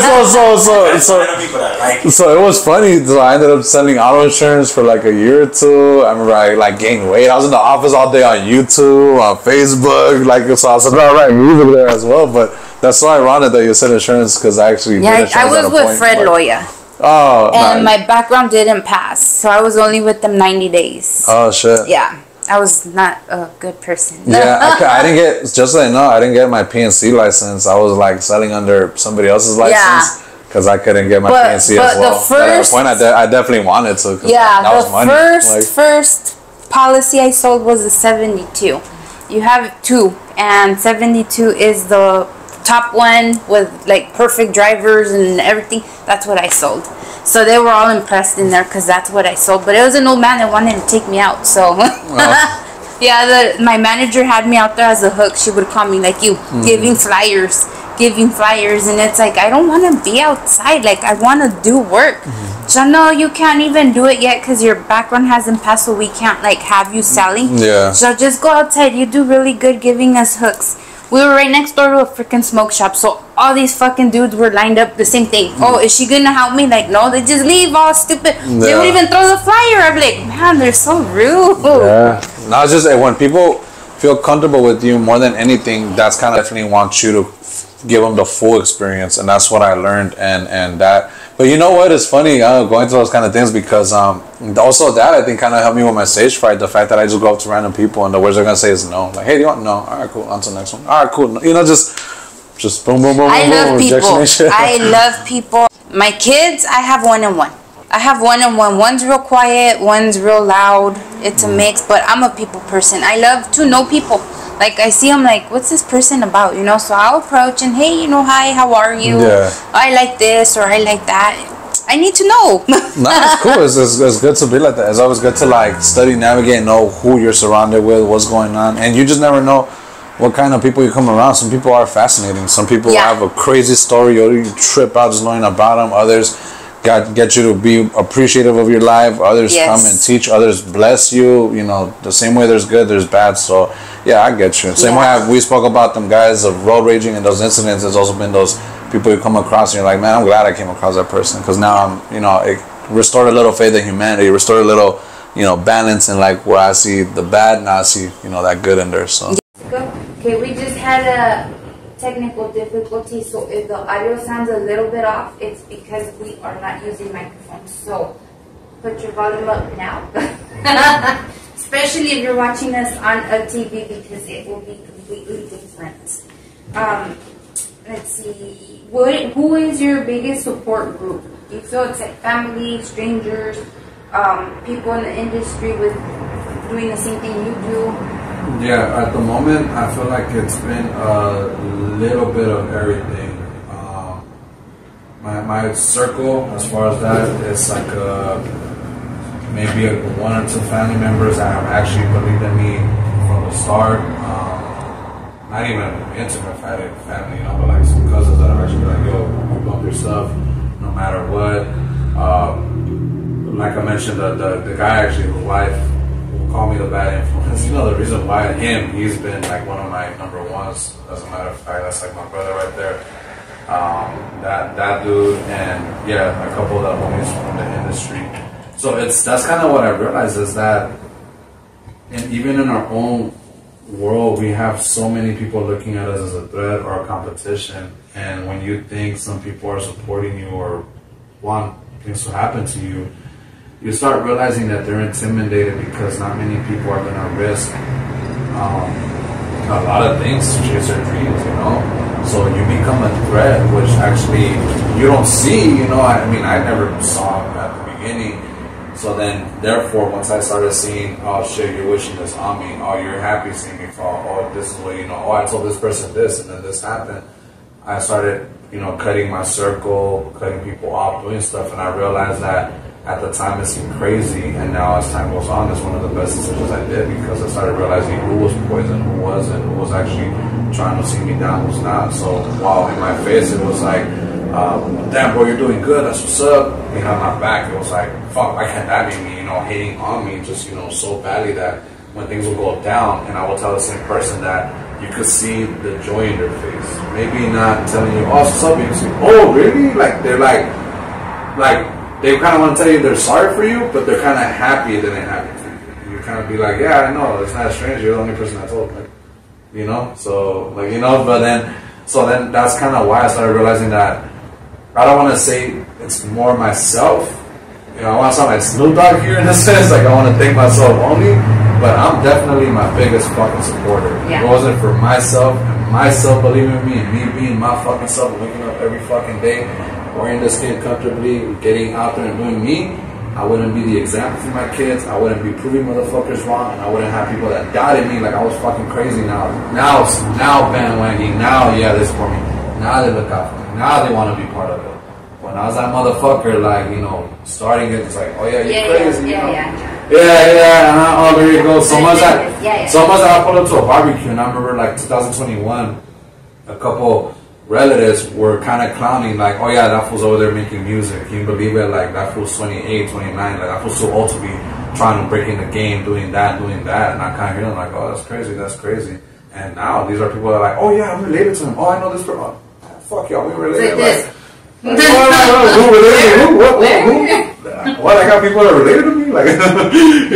So it was funny. So I ended up selling auto insurance for like a year or two. I remember I like gained weight. I was in the office all day on YouTube, on Facebook. Like, so I was like, all right, music there as well. But that's so ironic that you said insurance, because I actually I was with Fred Loya. Oh, and my background didn't pass, so I was only with them 90 days. Oh shit. Yeah. I was not a good person. Yeah, I didn't get, just so you know, I didn't get my PNC license. I was like selling under somebody else's license because I couldn't get my PNC as well. At that point, I definitely wanted to. Yeah, that was money. First policy I sold was the 72. You have two, and 72 is the top one with like perfect drivers and everything. That's what I sold. So they were all impressed in there because that's what I sold. But it was an old man that wanted to take me out. So, yeah, my manager had me out there as a hook. She would call me like you, giving flyers. And it's like, I don't want to be outside. Like, I want to do work. So, no, you can't even do it yet because your background hasn't passed. So we can't, like, have you selling. Yeah. So just go outside. You do really good giving us hooks. We were right next door to a freaking smoke shop, so all these fucking dudes were lined up the same thing. Oh, is she gonna help me? Like, no, they just leave all stupid. Yeah. They would even throw the flyer. I'm like, man, they're so rude. Yeah. No, it's just when people feel comfortable with you more than anything, that's kind of definitely want you to give them the full experience, and that's what I learned. And that. But you know what? It's funny going through those kind of things because also that I think kind of helped me with my stage fright. The fact that I just go up to random people and the words they're gonna say is no. Like, hey, do you want? No. All right, cool. On to the next one. All right, cool. You know, just boom, boom, boom. I love people. I love people. My kids, I have one and one. I have one and one. One's real quiet. One's real loud. It's a mix. But I'm a people person. I love to know people. Like, I see them like, what's this person about, you know? So I'll approach and, hey, you know, hi, how are you? Yeah. I like this or I like that. I need to know. No, it's cool. It's good to be like that. It's always good to, like, study, navigate, know who you're surrounded with, what's going on. And you just never know what kind of people you come around. Some people are fascinating. Some people have a crazy story or you trip out just knowing about them. Others get you to be appreciative of your life. Others come and teach. Others bless you. You know, the same way there's good, there's bad. So, yeah, I get you. Same way we spoke about them guys of road raging and those incidents. There's also been those people you come across and you're like, man, I'm glad I came across that person because now I'm, you know, it restored a little faith in humanity, restored a little, you know, balance in like where I see the bad, now I see, you know, that good in there. So. Okay, we just had a technical difficulty, so if the audio sounds a little bit off, it's because we are not using microphones. So put your volume up now. Especially if you're watching us on a TV because it will be completely different. Let's see. Who is your biggest support group? Do you feel it's like family, strangers, people in the industry with doing the same thing you do? Yeah, at the moment, I feel like it's been a little bit of everything. My circle, as far as that, is like maybe one or two family members that have actually believed in me to start. Not even intimate family, you know, but like some cousins that are actually like, yo, keep up your stuff, no matter what. Like I mentioned, the guy actually, whose wife will call me the bad influence. You know, the reason why he's been like one of my number ones. As a matter of fact, that's like my brother right there. That dude, and yeah, a couple of the homies from the industry. So that's kind of what I realized is that, and even in our own world, we have so many people looking at us as a threat or a competition. And when you think some people are supporting you or want things to happen to you, you start realizing that they're intimidated because not many people are going to risk a lot of things to chase their dreams, you know? So you become a threat, which actually you don't see, you know? I mean, I never saw it at the beginning. So then, therefore, once I started seeing, oh shit, you're wishing this on me, oh, you're happy seeing me fall, oh, this is what, you know, oh, I told this person this, and then this happened. I started, you know, cutting my circle, cutting people off, doing stuff, and I realized that at the time it seemed crazy, and now as time goes on, it's one of the best decisions I did, because I started realizing who was poison, who wasn't, who was actually trying to see me down, who's not. So while in my face it was like, damn bro, you're doing good, that's what's up, behind my back it was like, fuck, why can't that be me, you know, hating on me just, you know, so badly that when things will go down, and I will tell the same person that you could see the joy in their face. Maybe not telling you, oh, what's up, you can see, oh, really? Like, they're like, they kind of want to tell you they're sorry for you, but they're kind of happy it didn't happen to you. You kind of be like, yeah, I know, it's not a stranger, you're the only person I told, like, you know? So, like, you know, but then, so then that's kind of why I started realizing that I don't want to say it's more myself. You know, I want to sound like Snoop Dogg here in a sense, like I want to think myself only, but I'm definitely my biggest fucking supporter. Yeah. If it wasn't for myself, and myself believing in me, and me being my fucking self, waking up every fucking day, wearing this skin comfortably, getting out there and doing me, I wouldn't be the example for my kids, I wouldn't be proving motherfuckers wrong, and I wouldn't have people that doubted me like I was fucking crazy now bandwagon, now yeah, they support me, now they look out for me, now they want to be part of it. When I was that motherfucker, like, you know, starting it, it's like, oh yeah, you're crazy, you know? Yeah, oh, there you go. So much that I pulled up to a barbecue, and I remember like 2021, a couple relatives were kind of clowning, like, oh yeah, that fool's over there making music. Can you believe it? Like, that fool's 28, 29, like, that fool's so old to be trying to break in the game, doing that. And I kind of hear them like, oh, that's crazy. And now these are people that are like, oh yeah, I'm related to him. Oh, I know this person. Oh, fuck y'all, we related. Like, what? I got people that are related to me, like, you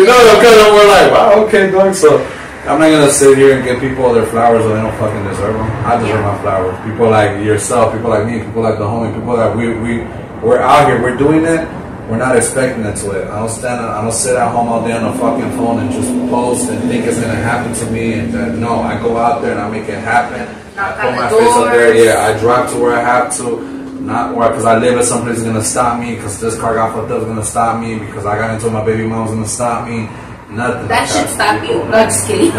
know, I'm kind of more like, wow, okay, going. So I'm not gonna sit here and give people their flowers when they don't fucking deserve them. I deserve my flowers. People like yourself, people like me, people like the homie, people that we're out here, we're doing it. We're not expecting it to it. I don't sit at home all day on the fucking phone and just post and think it's gonna happen to me. And no, I go out there and I make it happen. I put my face up there. Yeah, I drive to where I have to. Not where, because I live at some place is gonna stop me, because this car got fucked up is gonna stop me, because I got into my baby mom's gonna stop me. Nothing. That should stop you. No, just kidding.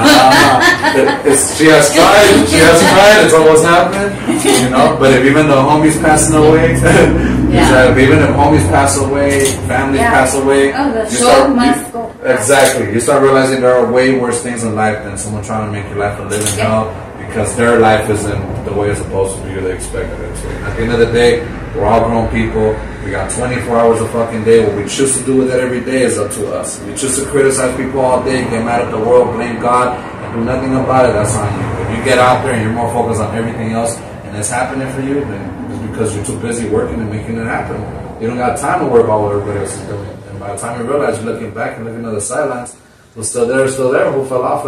She has tried. It's almost happened. You know. But if even the homies passing away, even if homies pass away, families pass away, the show must go. Exactly. You start realizing there are way worse things in life than someone trying to make your life a living hell. Because their life isn't the way it's supposed to be or they expected it to. At the end of the day, we're all grown people. We got 24 hours a fucking day. What we choose to do with that every day is up to us. If you choose to criticize people all day, get mad at the world, blame God, and do nothing about it, that's on you. If you get out there and you're more focused on everything else and it's happening for you, then it's because you're too busy working and making it happen. You don't got time to work all what everybody else is doing. And by the time you realize you're looking back and looking at the sidelines, who's still there, who fell off.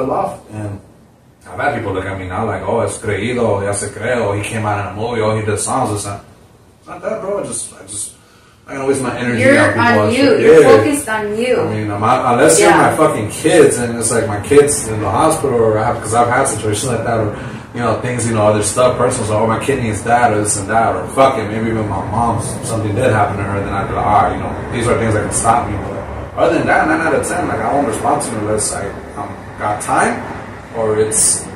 And I've had people look at me now like, oh, es creído, ya se creo, he came out in a movie, oh, he did songs. It's not that, bro. I just I'm gonna waste my energy on people. On you. You're focused on you. I mean, unless you're my fucking kids, and it's like my kids in the hospital, or because I've had situations like that, or you know, things, you know, other stuff, personal stuff, or my kid needs that, or this and that, or fuck it, maybe even my mom's, something did happen to her, then I'd be like, all right, you know, these are things that can stop me. But other than that, 9 out of 10, like, I won't respond to you unless I got time, or it's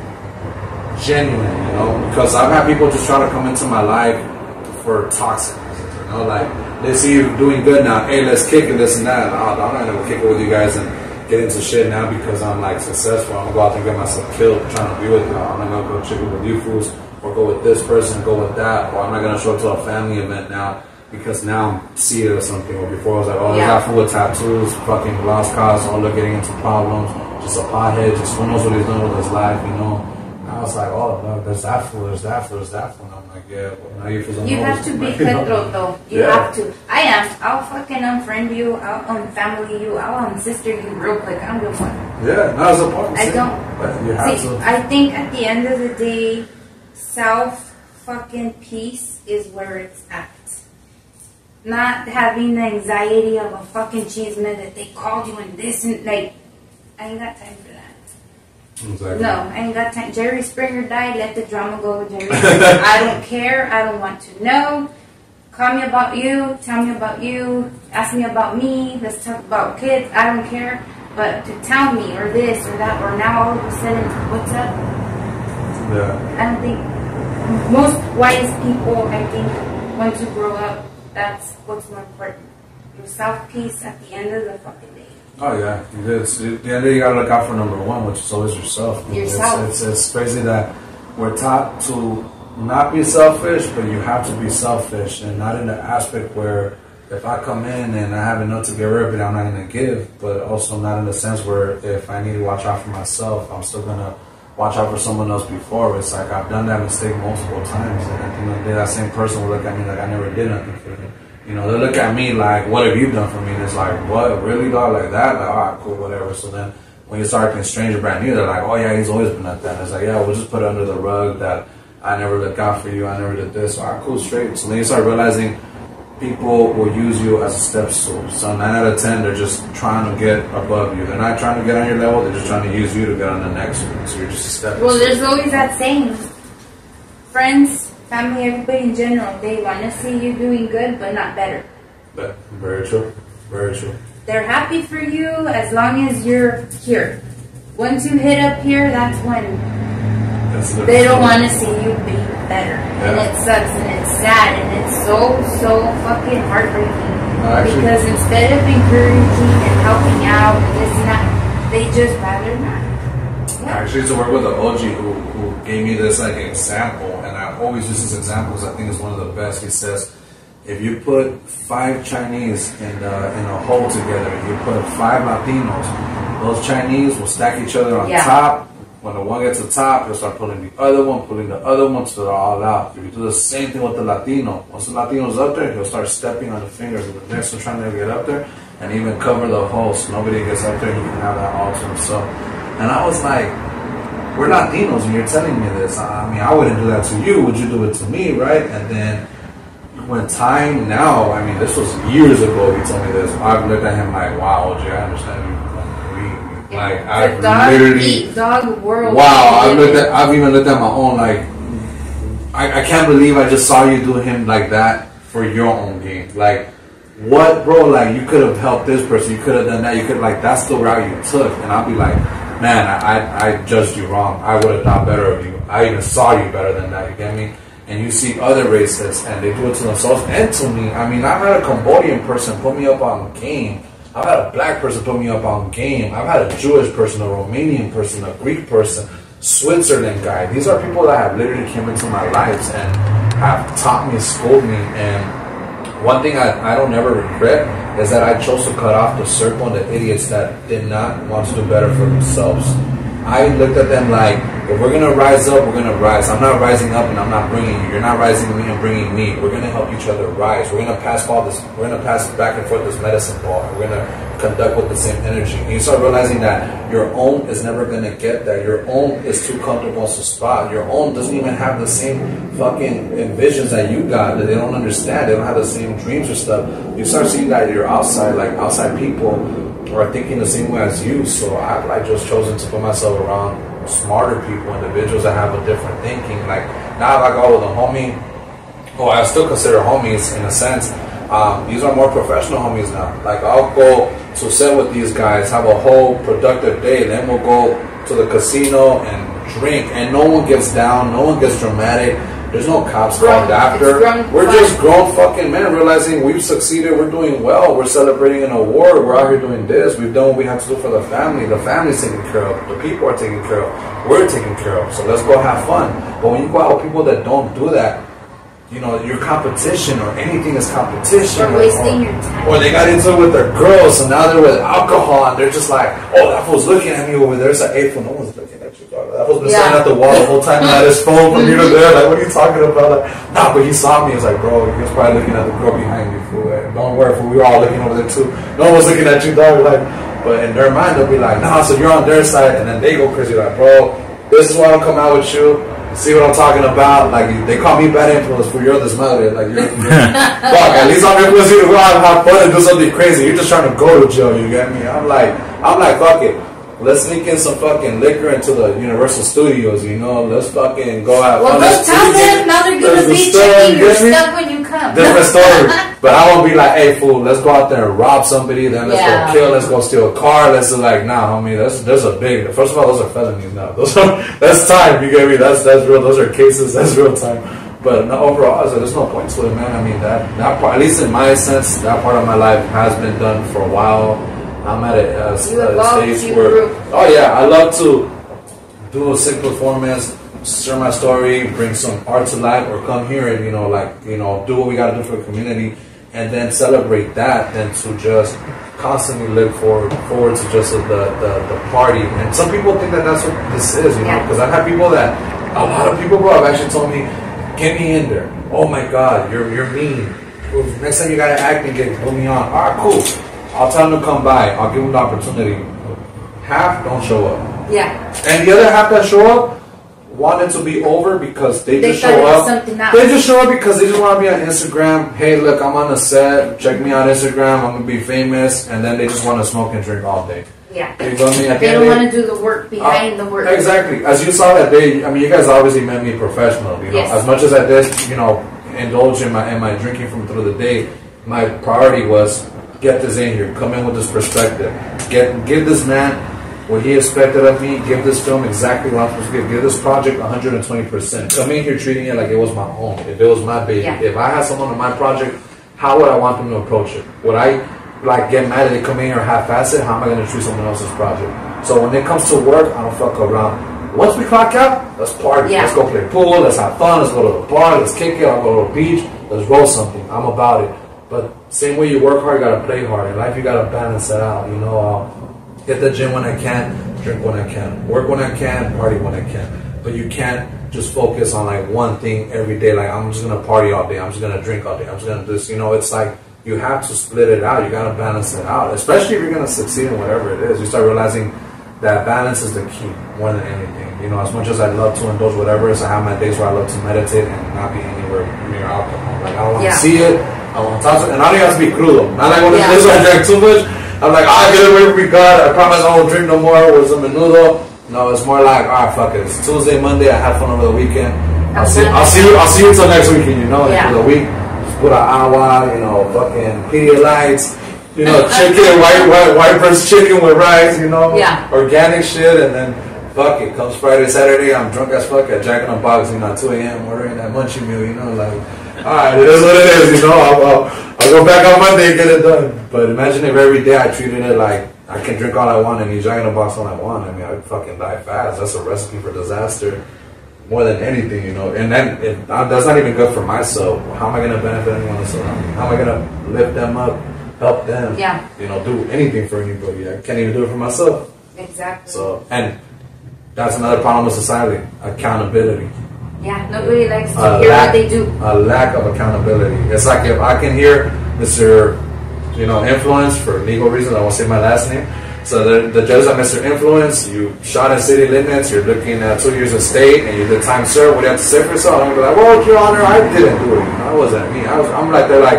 genuine, you know, because I've had people just try to come into my life for toxic reasons, you know, like, they see you doing good now, hey, let's kick it, this and that, I'm not gonna kick it with you guys and get into shit now because I'm like successful. I'm gonna go out there and get myself killed trying to be with you. I'm not gonna go chicken with you fools or go with this person, go with that, or I'm not gonna show up to a family event now because now I'm seeing or something. Or before I was like, oh, there's that fool with tattoos, fucking lost cause, all they're getting into problems, just a pothead, just who knows what he's doing with his life, you know. I was like, oh, no, there's that fool, there's that fool, there's that fool. And I'm like, yeah, well, now you have to be cutthroat, though. You have to. I am. I'll fucking unfriend you. I'll unfamily you. I'll unsister you real quick. I don't give a fuck. Yeah, no, it's a point. I don't. But you have to. I think at the end of the day, self fucking peace is where it's at. Not having the anxiety of a fucking cheeseman that they called you and this and like, I ain't got time for that. Exactly. No, I ain't got time. Jerry Springer died. Let the drama go with Jerry Springer. I don't care. I don't want to know. Call me about you. Tell me about you. Ask me about me. Let's talk about kids. I don't care. But to tell me or this or that or now all of a sudden, what's up? Yeah. I don't think most wise people, I think, once you grow up, that's what's more important. Your self-peace at the end of the fucking day. Oh yeah, it's the end you gotta look out for number one, which is always yourself. It's crazy that we're taught to not be selfish, but you have to be selfish, and not in the aspect where if I come in and I have enough to give everybody, I'm not gonna give, but also not in the sense where if I need to watch out for myself, I'm still gonna watch out for someone else before. It's like I've done that mistake multiple times, and at the end of the day, that same person will look at me like I never did nothing for them. You know, they look at me like, what have you done for me? And it's like, what? Really, dog? Like that? Like, all right, cool, whatever. So then when you start being stranger brand new, they're like, oh, yeah, he's always been like that. And it's like, yeah, we'll just put it under the rug that I never looked out for you. I never did this. All right, cool, straight. So then you start realizing people will use you as a step stool. So 9 out of 10, they're just trying to get above you. They're not trying to get on your level. They're just trying to use you to get on the next one. So you're just a step. Well, there's always that saying, friends, family, everybody in general, they want to see you doing good, but not better. But very true. Very true. They're happy for you as long as you're here. Once you hit up here, that's when they don't want to see you be better. Yeah. And it sucks and it's sad and it's so fucking heartbreaking. Because instead of encouraging and helping out and this and that, they just rather not. I actually used to work with an OG who gave me this like example, and I always use this example because I think it's one of the best. He says, if you put 5 Chinese in a hole together, if you put 5 Latinos, those Chinese will stack each other on top. When the one gets to the top, they'll start pulling the other one so they're all out. If you do the same thing with the Latino, once the Latino's up there, he'll start stepping on the fingers of the next one trying to get up there and even cover the hole so nobody gets up there and he can have that all to himself. And I was like, we're Latinos and you're telling me this. I mean, I wouldn't do that to you. Would you do it to me, right? And then when time now, I mean, this was years ago he told me this. I've looked at him like, wow, OJ, I understand you. Like, I've literally, dog world. Wow, I've even looked at my own, like, I can't believe I just saw you do him like that for your own game. Like, what, bro? Like, you could have helped this person. You could have done that. You could, like, that's the route you took. And I'll be like, man, I judged you wrong. I would have thought better of you. I even saw you better than that. You get me? And you see other races, and they do it to themselves and to me. I mean, I've had a Cambodian person put me up on game. I've had a black person put me up on game. I've had a Jewish person, a Romanian person, a Greek person, Switzerland guy. These are people that have literally come into my lives and have taught me, schooled me. And one thing I don't ever regret is that I chose to cut off the circle and the idiots that did not want to do better for themselves. I looked at them like, if we're going to rise up, we're going to rise. I'm not rising up and I'm not bringing you. You're not rising me and bringing me. We're going to help each other rise. We're going to pass we're going to pass back and forth this medicine ball. We're going to conduct with the same energy. And you start realizing that your own is never going to get that. Your own is too comfortable to spot. Your own doesn't even have the same fucking visions that you got, that they don't understand. They don't have the same dreams or stuff. You start seeing that you're outside, like outside people are thinking the same way as you. So I've like just chosen to put myself around smarter people, individuals that have a different thinking. Like now, like oh, the homie, who I still consider homies in a sense. These are more professional homies now. Like I'll go to set with these guys, have a whole productive day, then we'll go to the casino and drink, and no one gets down, no one gets dramatic. There's no cops called after. We're just grown fucking men realizing we've succeeded. We're doing well. We're celebrating an award. We're out here doing this. We've done what we have to do for the family. The family's taken care of. The people are taken care of. We're taken care of. So let's go have fun. But when you go out with people that don't do that, you know, your competition or anything is competition. Or wasting your time. Or they got into it with their girls, so now they're with alcohol, and they're just like, oh, that fool's looking at me over there. It's like, hey, fool, no one's looking at you, dog. That fool's been staring at the wall the whole time, and had his phone from here to there. Like, what are you talking about? Like, nah, but he saw me. It's like, bro, he was probably looking at the girl behind you, fool. Don't worry, fool. We were all looking over there, too. No one was looking at you, dog. Like, but in their mind, they'll be like, nah, so you're on their side, and then they go crazy, like, bro, this is why I don't come out with you. See what I'm talking about? Like, they call me bad influence for you're this mother. Like, you're fuck, at least I'm influencing you to go out and have fun and do something crazy. You're just trying to go to jail, you get me? I'm like, fuck it. Let's sneak in some fucking liquor into the Universal Studios, you know? Let's fucking go out. Well, don't tell them. Now they're going to be checking your stuff when you come. Different story. But I won't be like, hey, fool, let's go out there and rob somebody. Then let's go kill. Let's go steal a car. Let's like, nah, homie, there's a big... First of all, those are felonies now. That's time, you get me? That's real. Those are cases. That's real time. But no, overall, there's no point to it, man. I mean, that part, at least in my sense, that part of my life has been done for a while. I'm at a stage where, oh yeah, I love to do a sick performance, share my story, bring some art to life, or come here and do what we gotta do for the community, and then celebrate that, than to just constantly look forward to just the party. And some people think that that's what this is, you know, because I've had people that, a lot of people, bro, have actually told me, get me in there. Oh my God, you're mean. Next time you gotta act and put me on. All right, cool. I'll tell them to come by. I'll give them the opportunity. Half don't show up. Yeah. And the other half that show up want it to be over because they just show up. They just show up because they just want to be on Instagram. Hey, look, I'm on the set. Check me on Instagram. I'm gonna be famous. And then they just want to smoke and drink all day. Yeah. You know me? They don't want to do the work behind the work. Exactly. As you saw that day, I mean, you guys obviously met me professional. You know, as much as I did, indulge in my drinking from through the day, my priority was, get this in here. Come in with this perspective. Give this man what he expected of me. Give this film exactly what I'm supposed to give. Give this project 120%. Come in here treating it like it was my own. If it was my baby. If I had someone on my project, how would I want them to approach it? Would I get mad if they come in here half-ass it? How am I going to treat someone else's project? So when it comes to work, I don't fuck around. Once we clock out, let's party. Let's go play pool. Let's have fun. Let's go to the bar. Let's kick it. I'll go to the beach. Let's roll something. I'm about it. But same way you work hard, you gotta play hard. In life, you gotta balance it out. You know, hit the gym when I can, drink when I can, work when I can, party when I can. But you can't just focus on like one thing every day. Like, I'm just gonna party all day. I'm just gonna drink all day. I'm just gonna do this. You know, it's like you have to split it out. You gotta balance it out. Especially if you're gonna succeed in whatever it is. You start realizing that balance is the key more than anything. You know, as much as I love to indulge whatever it is, I have my days where I love to meditate and not be anywhere near alcohol. Like, I don't want to see it. I want to touch it, and I don't even have to be crudo. Not like when this I drank too much. I'm like, get away from me, God. I promise I won't drink no more with some menudo. No, it's more like, fuck it. It's Tuesday, Monday. I had fun over the weekend. I'll see you till next weekend. You know, for the week. Just put an agua, fucking Pedialites, chicken, white breast chicken with rice, organic shit, and then fuck it. Comes Friday, Saturday, I'm drunk as fuck at Jack in the Box, at 2 a.m. ordering that munchie meal, like. Alright, it is what it is, I'll go back on Monday and get it done. But imagine if every day I treated it like I can drink all I want and eat Jack in the Box all I want. I mean, I'd fucking die fast. That's a recipe for disaster. More than anything, And then that's not even good for myself. How am I going to benefit anyone else around me? How am I going to lift them up, help them? Yeah. Do anything for anybody. I can't even do it for myself. Exactly. So, and that's another problem with society. Accountability. Yeah, nobody likes to hear what they do. A lack of accountability. It's like if I can hear Mr. Influence, for legal reasons, I won't say my last name. So the judge at Mr. Influence, you shot in city limits, you're looking at 2 years of state, and you did time served. What do you have to say for yourself? I'm like, well, Your Honor, I didn't do it. That wasn't me. I'm like, they're like,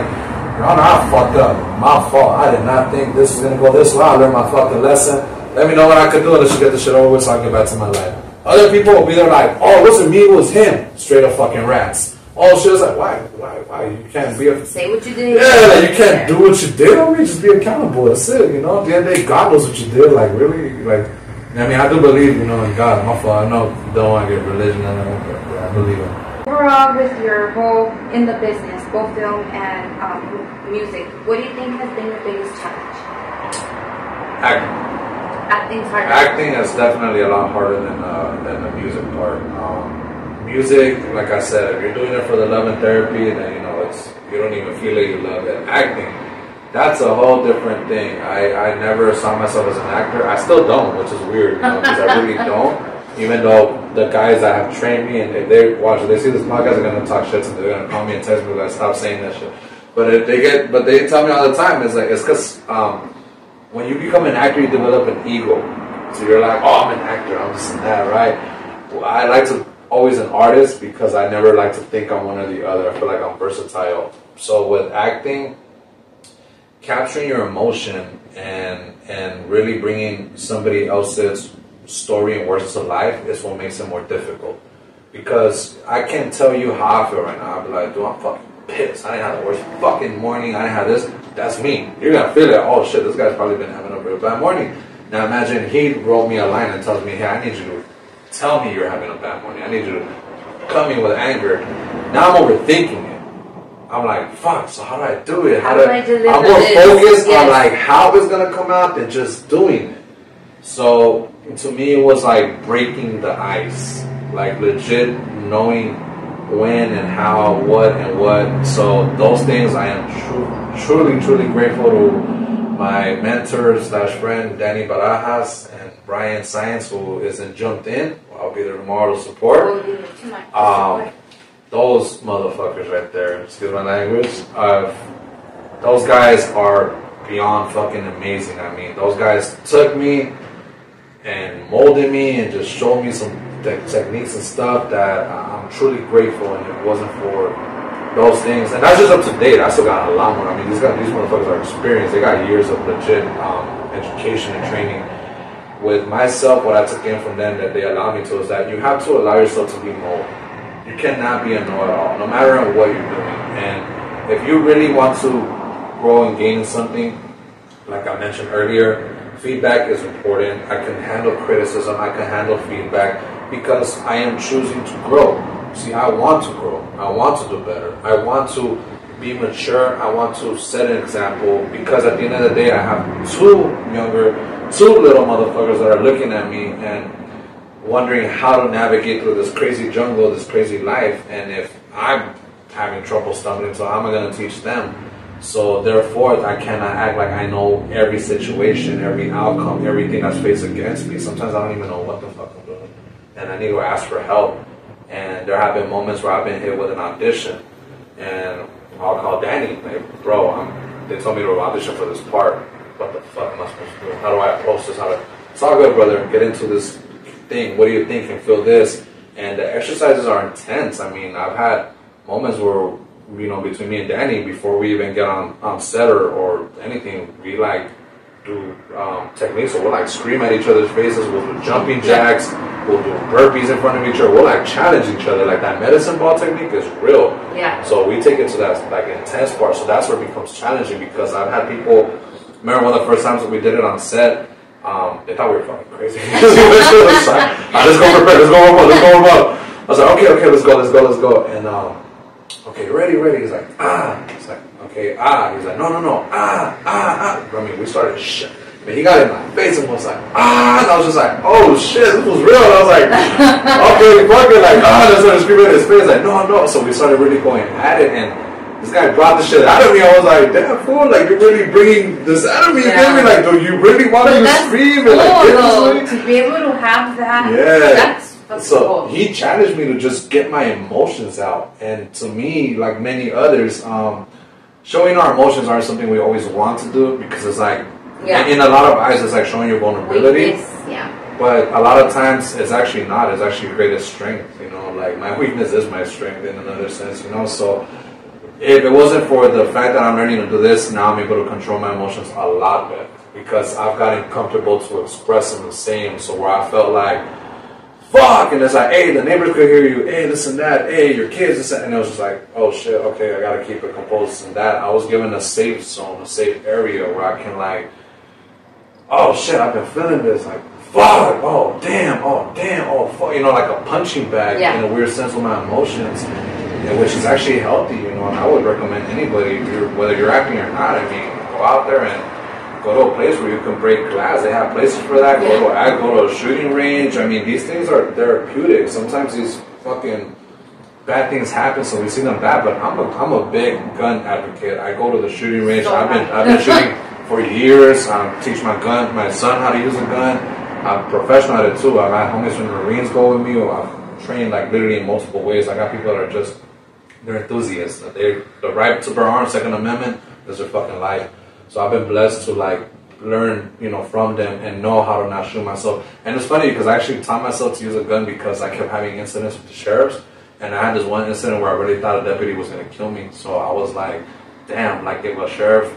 Your Honor, I fucked up. My fault. I did not think this was gonna go this way. I learned my fucking lesson. Let me know what I could do, and let's get this shit over with so I can get back to my life. Other people will be there like, oh, it wasn't me, it was him. Straight up fucking rats. Oh, shit was like, why? You can't be say what you did. Yeah, like, you can't do what you did. I mean, just be accountable. That's it, At the end of the day, God knows what you did. Like, really? Like, I mean, I do believe, in God. My fault. I know you don't want to get religion and all, but I believe it. Overall, overall, with your whole in the business, both film and music, what do you think has been your biggest challenge? Acting. Acting's harder. Acting is definitely a lot harder than the music part. Music, like I said, if you're doing it for the love and therapy, then you don't even feel it, you love it. Acting, that's a whole different thing. I never saw myself as an actor. I still don't, which is weird, because I really don't. Even though the guys that have trained me, and if they see this podcast, they're gonna talk shit to me. They're gonna call me and text me like, stop saying that shit. But they tell me all the time, it's because when you become an actor, you develop an ego. So you're like, oh, I'm an actor, I'm this and that, right? Well, I like to always an artist because I never like to think I'm one or the other. I feel like I'm versatile. So with acting, capturing your emotion and really bringing somebody else's story and words to life is what makes it more difficult. Because I can't tell you how I feel right now. I'll be like, dude, I'm fucking pissed. I didn't have the worst fucking morning. I didn't have this. That's me. You're gonna feel it. Oh shit, this guy's probably been having a real bad morning. Now imagine he wrote me a line and tells me, hey, I need you to tell me you're having a bad morning. I need you to come in with anger. Now I'm overthinking it. I'm like, fuck, so how do I do it? I'm more focused on like how it's gonna come out than just doing it. So to me it was like breaking the ice. Like legit knowing when and how, what and what. So those things I am truly grateful to my mentor / friend Danny Barajas and Brian Science, who isn't jumped in. I'll be there tomorrow to support. Those motherfuckers right there, excuse my language, those guys are beyond fucking amazing. I mean, those guys took me and molded me and just showed me some techniques and stuff that I'm truly grateful. And if it wasn't for those things, and that's just up to date, I still got a lot more. I mean, these motherfuckers are experienced. They got years of legit education and training. With myself, what I took in from them that they allow me to is that you have to allow yourself to be molded. You cannot be a know-it-all, no matter what you're doing. And if you really want to grow and gain something, like I mentioned earlier, feedback is important. I can handle criticism. I can handle feedback because I am choosing to grow. See, I want to grow. I want to do better. I want to be mature. I want to set an example because at the end of the day, I have two little motherfuckers that are looking at me and wondering how to navigate through this crazy jungle, this crazy life. And if I'm having trouble stumbling, so how am I going to teach them? So therefore, I cannot act like I know every situation, every outcome, everything that's faced against me. Sometimes I don't even know what the fuck I'm doing. And I need to ask for help. And there have been moments where I've been hit with an audition. And I'll call Danny, like, bro, they told me to audition for this part. What the fuck am I supposed to do? How do I approach this? It's all good, brother. Get into this thing. What do you think? And feel this. And the exercises are intense. I mean, I've had moments where, between me and Danny, before we even get on set or anything, we like do techniques. So we'll like scream at each other's faces. We'll do jumping jacks. We'll do burpees in front of each other. We'll like challenge each other. Like that medicine ball technique is real. Yeah. So we take it to that like intense part. So that's where it becomes challenging because I've had people. Remember one of the first times that we did it on set. They thought we were fucking crazy. Let's go prepare. Let's go warm up. I was like, okay, let's go. And okay, ready. He's like, He's like, okay, He's like, no, I mean, we started shit. I mean, he got in my face and was like, And I was just like, oh shit, this was real. And I was like, okay, fuck it, like, They started screaming in his face, like, no. So we started really going at it, and this guy brought the shit out of me. I was like, damn fool, like you're really bringing this out of me. Yeah. You like, do you really want me to scream? Cool, and like, to be able to have that. Yeah. That's so cool. He challenged me to just get my emotions out. And to me, like many others, showing our emotions aren't something we always want to do because it's like, in a lot of eyes, it's like showing your vulnerability. But a lot of times, it's actually not. It's actually your greatest strength. Like my weakness is my strength in another sense. So. If it wasn't for the fact that I'm learning to do this, now I'm able to control my emotions a lot better because I've gotten comfortable to express them and say them. So where I felt like, fuck, and it's like, hey, the neighbors could hear you, hey, this and that, hey, your kids, this and it was just like, oh shit, okay, I gotta keep it composed and that. I was given a safe zone, a safe area where I can like, oh shit, I've been feeling this, like, fuck, oh damn, oh fuck, like a punching bag in a weird sense with my emotions. and which is actually healthy, you know. And I would recommend anybody, whether you're acting or not. I mean, go out there and go to a place where you can break glass. They have places for that. Go to a shooting range. I mean, these things are therapeutic. Sometimes these fucking bad things happen, so we see them bad. But I'm a big gun advocate. I go to the shooting range. I've been shooting for years. Teach my son how to use a gun. I'm professional at it too. I've had homies from the Marines go with me. I've trained like literally in multiple ways. I got people that are just, they're enthusiasts. The right to bear arms, Second Amendment, is their fucking life. So I've been blessed to like learn, you know, from them and know how to not shoot myself. And it's funny because I actually taught myself to use a gun because I kept having incidents with the sheriffs. And I had this one incident where I really thought a deputy was going to kill me. So I was like, damn, like if a sheriff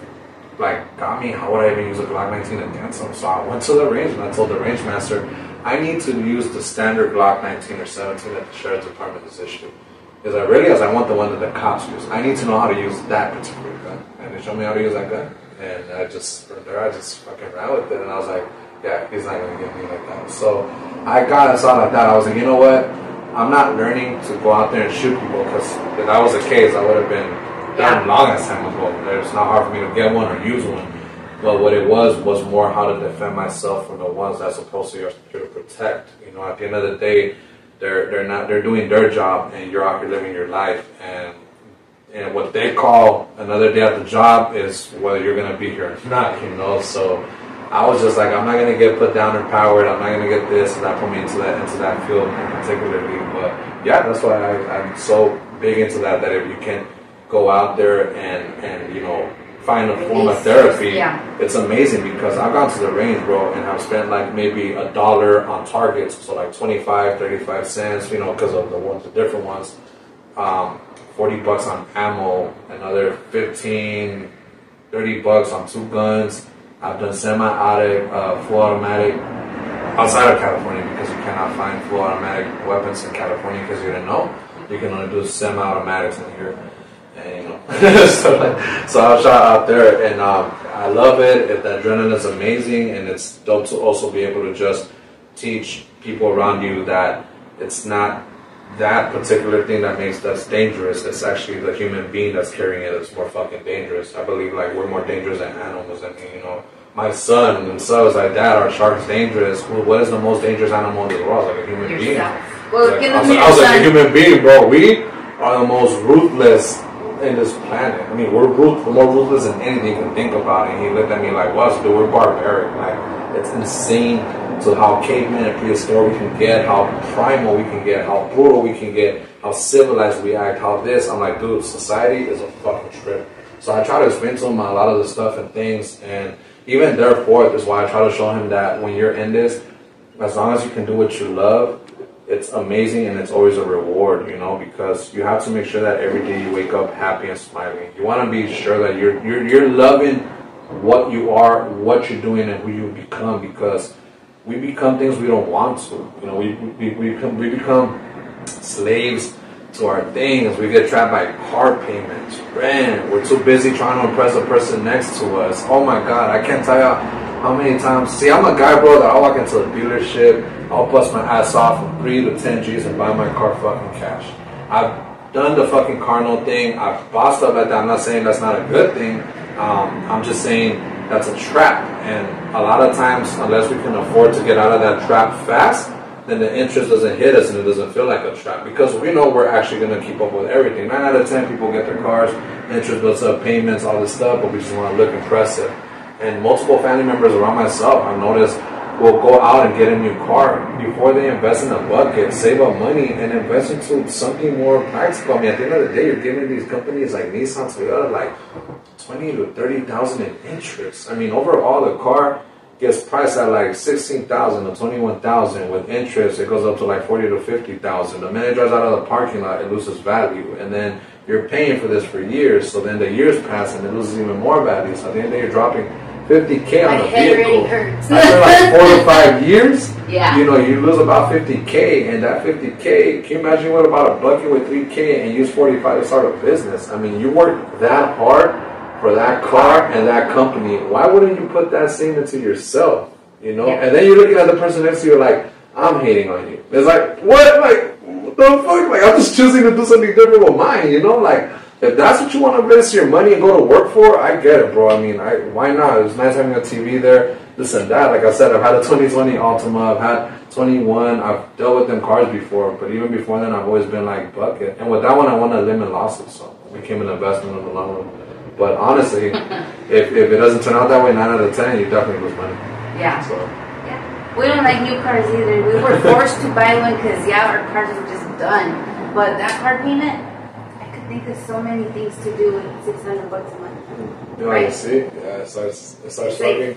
like got me, how would I even use a Glock 19 against him? So I went to the range and I told the range master, I need to use the standard Glock 19 or 17 that the sheriff's department has issued. Because I want the one that the cops use. I need to know how to use that particular gun. And they showed me how to use that gun. And I just fucking ran with it. And I was like, yeah, he's not going to get me like that. So I got and saw like that. I was like, you know what? I'm not learning to go out there and shoot people. Because if that was the case, I would have been done long as time ago. It's not hard for me to get one or use one. But what it was more how to defend myself from the ones that's supposed to protect. You know, at the end of the day, they're doing their job, and you're out here living your life. And what they call another day at the job is whether you're gonna be here or not. You know, so I was just like, I'm not gonna get put down or powered. I'm not gonna get this, and that put me into that field particularly. But yeah, that's why I'm so big into that. That if you can go out there and you know, find a form of therapy, it's amazing. Because I've gone to the range, bro, and I've spent like maybe $1 on targets, so like 25, 35 cents, you know, because of the different ones. $40 on ammo, another 15, $30 on 2 guns. I've done semi-automatic, full automatic outside of California, because you cannot find full automatic weapons in California because you didn't know. You can only do semi-automatics in here. And, you know, so I shot out there, and I love it. The adrenaline is amazing, and it's dope to also be able to just teach people around you that it's not that particular thing that's dangerous. It's actually the human being that's carrying it that's more fucking dangerous. I believe like we're more dangerous than animals. I mean, you know, my son was like, Dad, are sharks dangerous? Well, what is the most dangerous animal in the world? Like a human being. Well, like, I was like, a human being, bro. We are the most ruthless in this planet. I mean, we're more ruthless than anything you can think about. And he looked at me like, "What? Dude, we're barbaric. Like, it's insane to how caveman and prehistoric we can get, how primal we can get, how brutal we can get, how civilized we act, how this." I'm like, dude, society is a fucking trip. So I try to explain to him a lot of the stuff and things, and even therefore is why I try to show him that when you're in this, as long as you can do what you love, it's amazing, and it's always a reward, you know, because you have to make sure that every day you wake up happy and smiling. You want to be sure that you're loving what you are, what you're doing, and who you become, because we become things we don't want to. You know, we become slaves to our things. We get trapped by car payments, rent. We're too busy trying to impress the person next to us. Oh my God, I can't tell you how many times. See, I'm a guy, bro, that I'll walk into a dealership, I'll bust my ass off from 3 to 10 G's and buy my car fucking cash. I've done the fucking car note thing. I've bought stuff like that. I'm not saying that's not a good thing. I'm just saying that's a trap. And a lot of times, unless we can afford to get out of that trap fast, then the interest doesn't hit us and it doesn't feel like a trap. Because we know we're actually going to keep up with everything. 9 out of 10 people get their cars, interest builds up, payments, all this stuff, but we just want to look impressive. And multiple family members around myself, I've noticed, will go out and get a new car before they invest in a bucket, save up money, and invest into something more practical. I mean, at the end of the day, you're giving these companies like Nissan, Toyota, like $20,000 to $30,000 in interest. I mean, overall, the car gets priced at like $16,000 to $21,000 with interest. It goes up to like $40,000 to $50,000. The minute it drives out of the parking lot, it loses value, and then you're paying for this for years. So then the years pass, and it loses even more value. So at the end of the day, you're dropping $50K on a vehicle. After like 4 to 5 years, you know, you lose about $50K, and that $50K, can you imagine what about a bucket with $3K and use $45 to start a business? I mean, you work that hard for that car and that company. Why wouldn't you put that same into yourself? You know, and then you're looking at the person next to you like, I'm hating on you. It's like, what? Like, what the fuck? Like, I'm just choosing to do something different with mine, you know? Like, if that's what you want to invest your money and go to work for, I get it, bro. I mean, why not? It's nice having a TV there, this and that. Like I said, I've had a 2020 Altima, I've had 21, I've dealt with them cars before, but even before then, I've always been like, buck it. And with that one, I want to limit losses, so it became an investment in the long run. But honestly, if it doesn't turn out that way, 9 out of 10, you definitely lose money. Yeah. So. Yeah. We don't like new cars either. We were forced to buy one because, our cars were just done. But that car payment, think of so many things to do with $600 a month. You know, right? You see? Yeah, it starts fucking.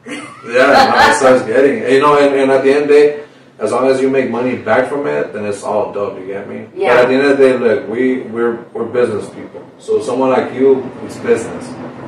It starts getting. You know, and at the end of the day, as long as you make money back from it, then it's all dope, you get me? Yeah. But at the end of the day, look, we're business people. So someone like you, it's business.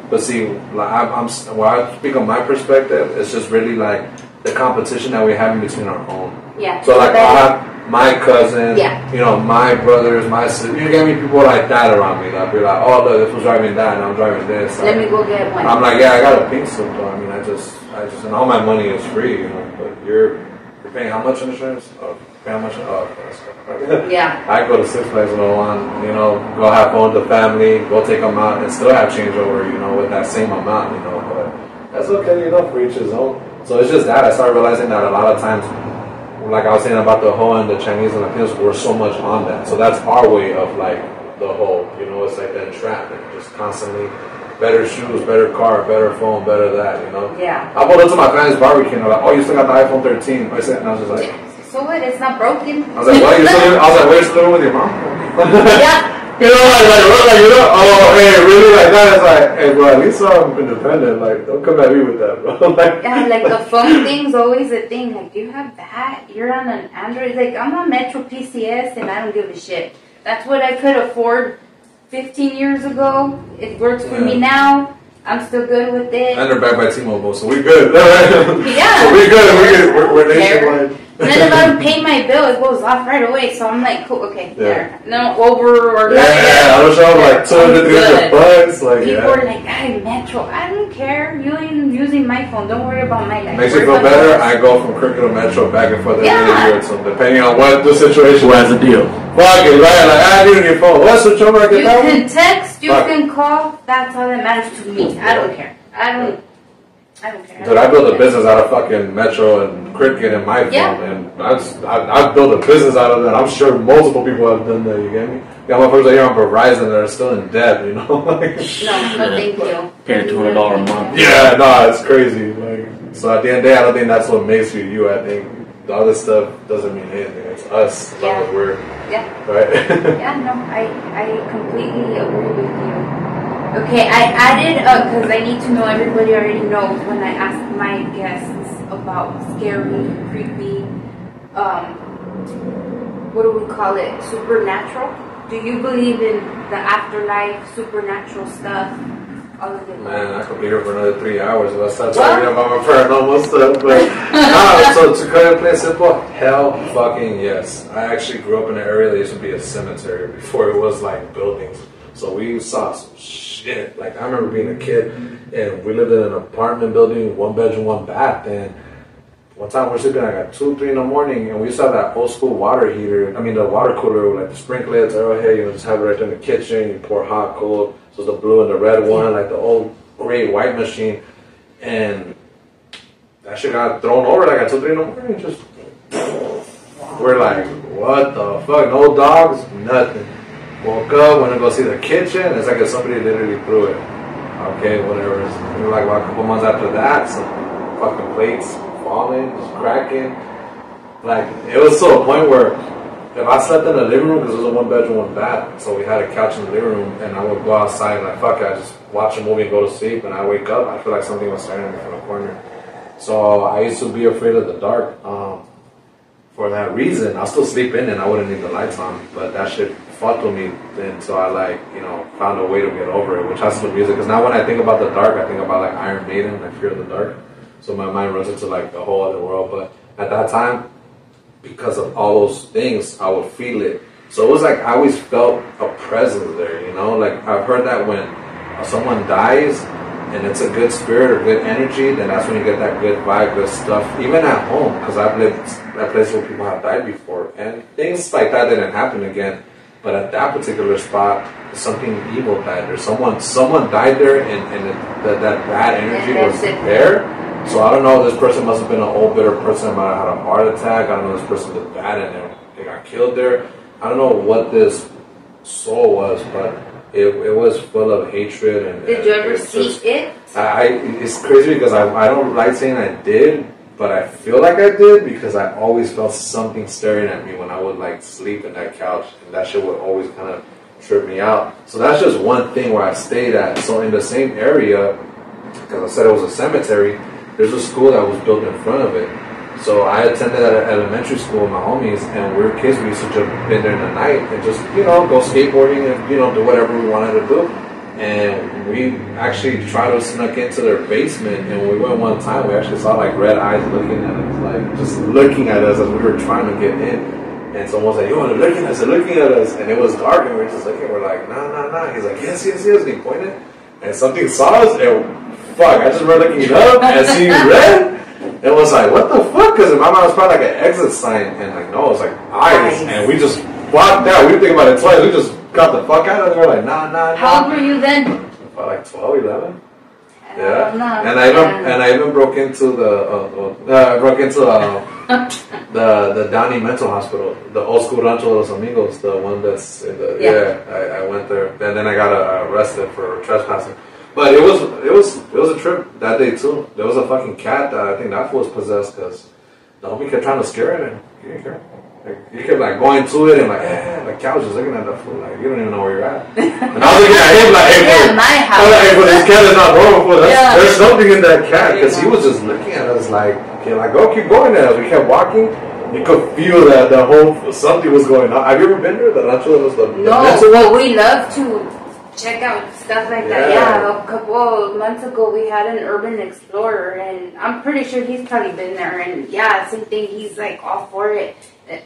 But see, like when I speak on my perspective, it's just really like the competition that we have in between our own. Yeah. So like I have my cousin, you know, my brothers, my sister. You get me people like that around me. That'll be like, oh look, this was driving that, and I'm driving this. Let me go get one. I'm like, I got a pink slip though. I mean, I just, and all my money is free, you know. But you're paying how much insurance? Oh, paying how much? Oh, okay. Yeah. I go to Six Flags when I want, you know, go have fun with the family, go take them out, and still have changeover, you know, with that same amount, you know. But that's okay, you know, for each his own. So it's just that I started realizing that a lot of times, like I was saying about the whole and the Chinese and Latinos, we're so much on that. So that's our way of like the whole, you know, it's like the entrapment, just constantly better shoes, better car, better phone, better that, you know. Yeah. I pulled up to my family's barbecue and they're like, oh, you still got the iPhone 13. I said, and I was just like, so what? It's not broken. I was like, what? You're still living? I was like, wait, you're still living with your mom? Yeah. You know, like, you know, oh, hey, really, like that. It's like, hey, bro, at least I'm independent. Like, don't come at me with that, bro. Like, yeah, like the phone thing's always a thing. Like, you have that, you're on an Android. Like, I'm on Metro PCS and I don't give a shit. That's what I could afford 15 years ago. It works for me now. I'm still good with it. And they're backed by T-Mobile, so we good. Yeah. So we good. We're nationwide. And then if I don't pay my bill, it goes off right away. So I'm like, cool, okay, there. No over or nothing. Yeah, I was showing like $200 like people are like, hey, Metro, I don't care. You ain't using my phone. Don't worry about my life. Makes you feel better. I go from Cricket to Metro back and forth every year or something, depending on what the situation. Who has the deal? Fuck it, right? Like, I need your phone. What switch over? You can text, you can call. That's all that matters to me. I don't care. I don't care. Dude, I built a business out of fucking Metro and Cricket and my phone, and I've built a business out of that. I'm sure multiple people have done that. You get me? Got my first year on Verizon that are still in debt. You know? Like, no, thank you. Paying $200 a month. Yeah, no, it's crazy. Like, so at the end of the day, I don't think that's what makes you you. I think the other stuff doesn't mean anything. It's us. As long as we're right. Yeah, no, I completely agree with you. Okay, I added, because I need to know, everybody already knows when I ask my guests about scary, creepy, what do we call it, supernatural? Do you believe in the afterlife, supernatural stuff, all of it? Man, I could be here for another 3 hours if I start talking about my paranormal stuff, but so to cut it plain simple, hell fucking yes. I actually grew up in an area that used to be a cemetery before it was like buildings. So we saw some shit. Like, I remember being a kid, and we lived in an apartment building, 1 bedroom, 1 bath, and one time we're sleeping like at 2, 3 in the morning, and we saw that old school water heater, the water cooler with like the sprinklers, arrowhead, just have it right there in the kitchen, you pour hot, cold, so it's the blue and the red one, like the old gray white machine, and that shit got thrown over like at 2, 3 in the morning, just, we're like, what the fuck, no dogs, nothing. Woke up, went to go see the kitchen. It's like if somebody literally threw it. Okay, whatever. We were like about a couple months after that, some fucking plates falling, just cracking. Like, it was to a point where if I slept in the living room, because it was a 1 bedroom, 1 bath, so we had a couch in the living room, and I would go outside, like, fuck it, I just watch a movie and go to sleep, and I wake up, I feel like something was staring at me from the corner. So I used to be afraid of the dark. For that reason, I'll still sleep in and I wouldn't need the lights on, but that shit fucked with me until I found a way to get over it, which has to do with music. Because now when I think about the dark, I think about like Iron Maiden, like Fear of the Dark. So my mind runs into like the whole other world. But at that time, because of all those things, I would feel it. So it was like I always felt a presence there, you know? Like I've heard that when someone dies, and it's a good spirit or good energy, then that's when you get that good vibe, good stuff. Even at home, because I've lived at places where people have died before, and things like that didn't happen again. But at that particular spot, something evil died there. Someone died there, and that bad energy was there. So I don't know. This person must have been an old bitter person. Might have had a heart attack. I don't know. This person was bad, and they got killed there. I don't know what this soul was, but it was full of hatred. And did you ever see it? It's crazy because I don't like saying I did, but I feel like I did because I always felt something staring at me when I would like sleep in that couch, and that shit would always kind of trip me out. So that's just one thing where I stayed at. So in the same area, because I said it was a cemetery, there's a school that was built in front of it. So I attended at an elementary school with my homies, and we were kids. We used to jump in there in the night and just, go skateboarding and, do whatever we wanted to do. And we actually tried to snuck into their basement, and when we went one time, we actually saw like red eyes looking at us, like just looking at us as we were trying to get in. And someone was like, "Yo, they're looking at us, they're looking at us." And it was dark, and we were just looking. We're like, "Nah." He's like, "Yes." And he pointed, and something saw us, and fuck, I just remember looking up and seeing red. It was like, what the fuck? Because in my mind, it was probably like an exit sign, and like, no, it was like eyes, and we just walked out. We didn't think about it twice. We just got the fuck out of there. We're like, nah. How old were you then? About like 12, 11. Yeah, and I even broke into the Downey Mental Hospital, the old school Rancho de los Amigos, the one that's in the I went there, and then I got arrested for trespassing. But it was a trip that day too. There was a fucking cat that I think that fool was possessed because the homie kept trying to scare it, and he didn't care. Like, he kept like going to it and like, the cow was just looking at that fool like, you don't even know where you're at. And I was looking at him like, hey, my house. But this cat is not normal. There's something in that cat because he was just looking at us like, okay, like go keep going there. As we kept walking, you could feel that the whole something was going on. Have you ever been there? The rancho was the well, we love to check out stuff like that. Yeah, a couple of months ago we had an urban explorer, and I'm pretty sure he's probably been there. And yeah, same thing. He's like all for it.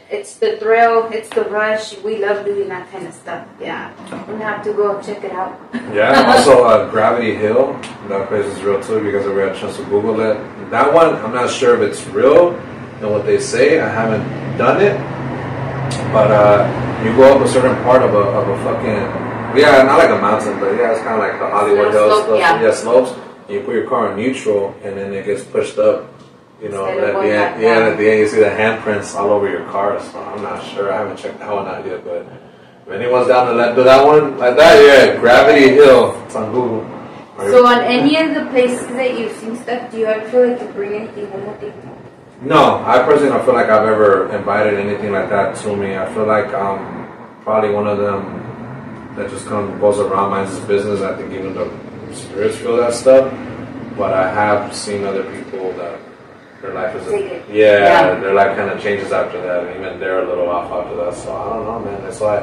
It's the thrill, it's the rush. We love doing that kind of stuff. Yeah, we're gonna have to go check it out. Yeah, also Gravity Hill. That place is real too because we had a chance to Google it. That one, I'm not sure if it's real and what they say. I haven't done it, but you go up a certain part of a fucking not like a mountain, but it's kind of like the Hollywood Hills stuff. Slopes. And you put your car in neutral, and then it gets pushed up. At the end you see the handprints all over your car. So I'm not sure. I haven't checked that one out yet, but if anyone's down to that one like that, Gravity Hill. It's on Google. So on any of the places that you've seen stuff, do you ever feel like you bring anything home with you? No, I personally don't feel like I've ever invited anything like that to me. I feel like I'm probably one of them that just goes around, minds his business. I think even the spirits feel that stuff. But I have seen other people that their life is their life kind of changes after that, and even they're a little off after that. So I don't know, man. That's why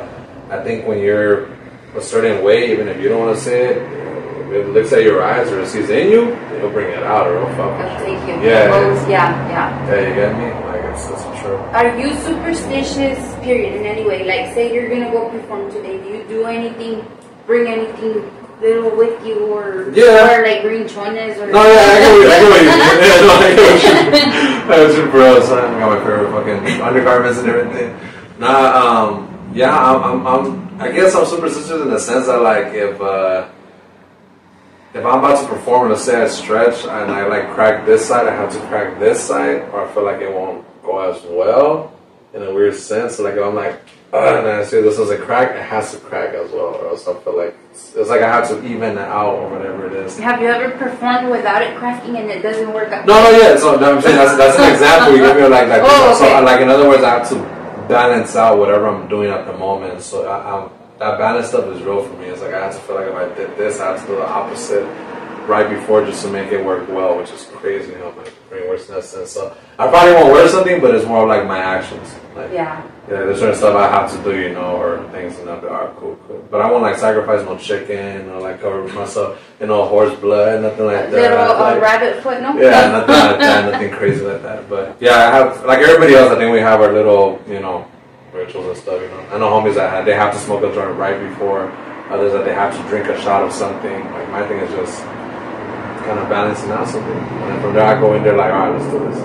I think when you're a certain way, even if you don't want to say it, if it looks at your eyes or it sees in you, it'll bring it out or it'll fuck with you. Yeah, you get me? Like it's true. Are you superstitious? Period. In any way? Like, say you're gonna go perform today. Do you do anything? Bring anything little with you, or like green chones, or no? Yeah, I go with you. I go with you, bro. I got my favorite fucking undergarments and everything. I guess I'm superstitious in the sense that like if I'm about to perform and let's say I stretch and I like crack this side, I have to crack this side, or I feel like it won't go as well in a weird sense. So like if I'm like, and I see this as a crack, it has to crack as well, or else I feel like it's like I have to even it out or whatever it is. Have you ever performed without it cracking and it doesn't work out? No, So I'm saying that's an example. You give me like so like in other words, I have to balance out whatever I'm doing at the moment. So that balance stuff is real for me. It's like I have to feel like if I did this, I have to do the opposite right before just to make it work well, which is crazy. My brain works in that sense. So I probably won't wear something, but it's more like my actions. Like, there's certain stuff I have to do, or things, and I'll be cool. But I won't like sacrifice no chicken or like cover myself in horse blood, nothing like that. Little rabbit foot, no? Yeah, nothing like that, nothing crazy like that. But I have, like everybody else, I think we have our little, rituals and stuff. I know homies that they have to smoke a joint right before, others that they have to drink a shot of something. Like my thing is just kind of balancing out something. And then from there, I go in there like, all right, let's do this.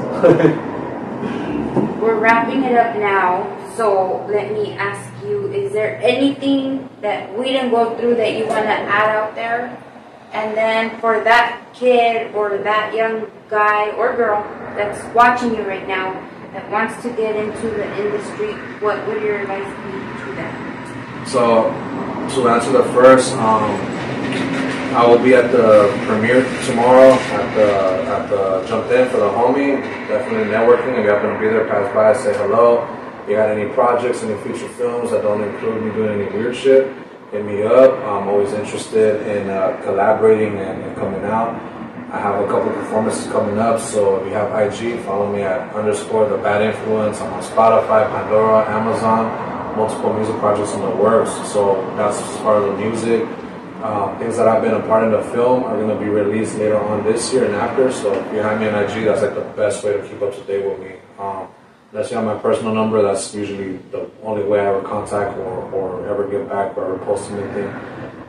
We're wrapping it up now, so let me ask you, is there anything that we didn't go through that you want to add out there? And then for that kid or that young guy or girl that's watching you right now that wants to get into the industry, what would your advice be to them? So, to answer the first, I will be at the premiere tomorrow at the Jumped In for the homie. Definitely networking. If you happen to be there, pass by, say hello. If you got any projects, any future films that don't include me doing any weird shit, hit me up. I'm always interested in collaborating and coming out. I have a couple performances coming up, so if you have IG, follow me at _The Bad Influence. I'm on Spotify, Pandora, Amazon, multiple music projects in the works. So that's part of the music. Things that I've been a part of the film are going to be released later on this year and after. So if you have me on IG, that's like the best way to keep up to date with me. Unless you have my personal number, that's usually the only way I ever contact or ever get back or ever post anything.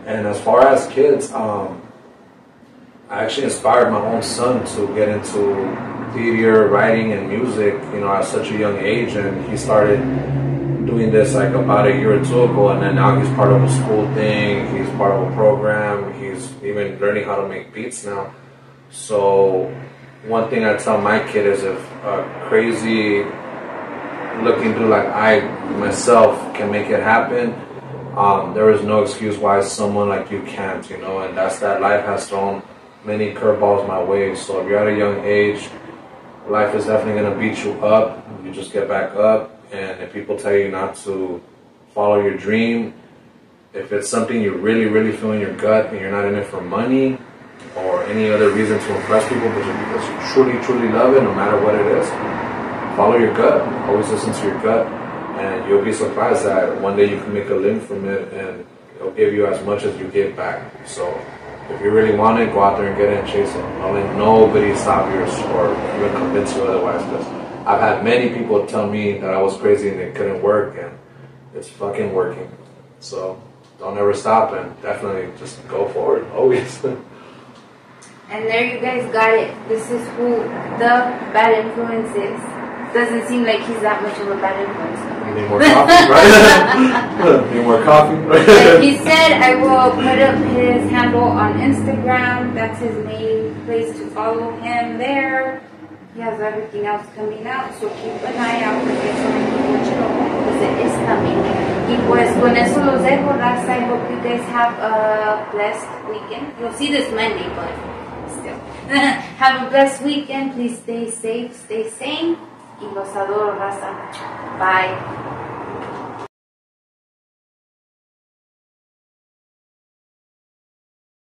And as far as kids, I actually inspired my own son to get into theater, writing, and music, at such a young age. And he started doing this like about a year or two ago, and then now he's part of a school thing, he's part of a program, he's even learning how to make beats now. So one thing I tell my kid is, if a crazy looking through like I myself can make it happen, there is no excuse why someone like you can't, and that's that life has thrown many curveballs my way. So if you're at a young age, life is definitely going to beat you up. You just get back up. And if people tell you not to follow your dream, if it's something you really, really feel in your gut and you're not in it for money or any other reason to impress people, but because you truly, truly love it, no matter what it is, follow your gut. Always listen to your gut, and you'll be surprised that one day you can make a living from it, and it'll give you as much as you give back. So if you really want it, go out there and get it and chase it. Don't let nobody stop you or even convince you otherwise, because I've had many people tell me that I was crazy and it couldn't work, and it's fucking working. So don't ever stop, and definitely just go forward, always. And there you guys got it. This is who the bad influence is. Doesn't seem like he's that much of a bad influence. Need more coffee, right? Need more coffee, right? Like he said, I will put up his handle on Instagram. That's his main place to follow him there. He has everything else coming out, so keep an eye out for this because it is coming. Y pues con eso los dejo, raza. I hope you guys have a blessed weekend. You'll see this Monday, but still. Have a blessed weekend. Please stay safe, stay sane. Y los adoro, raza. Bye.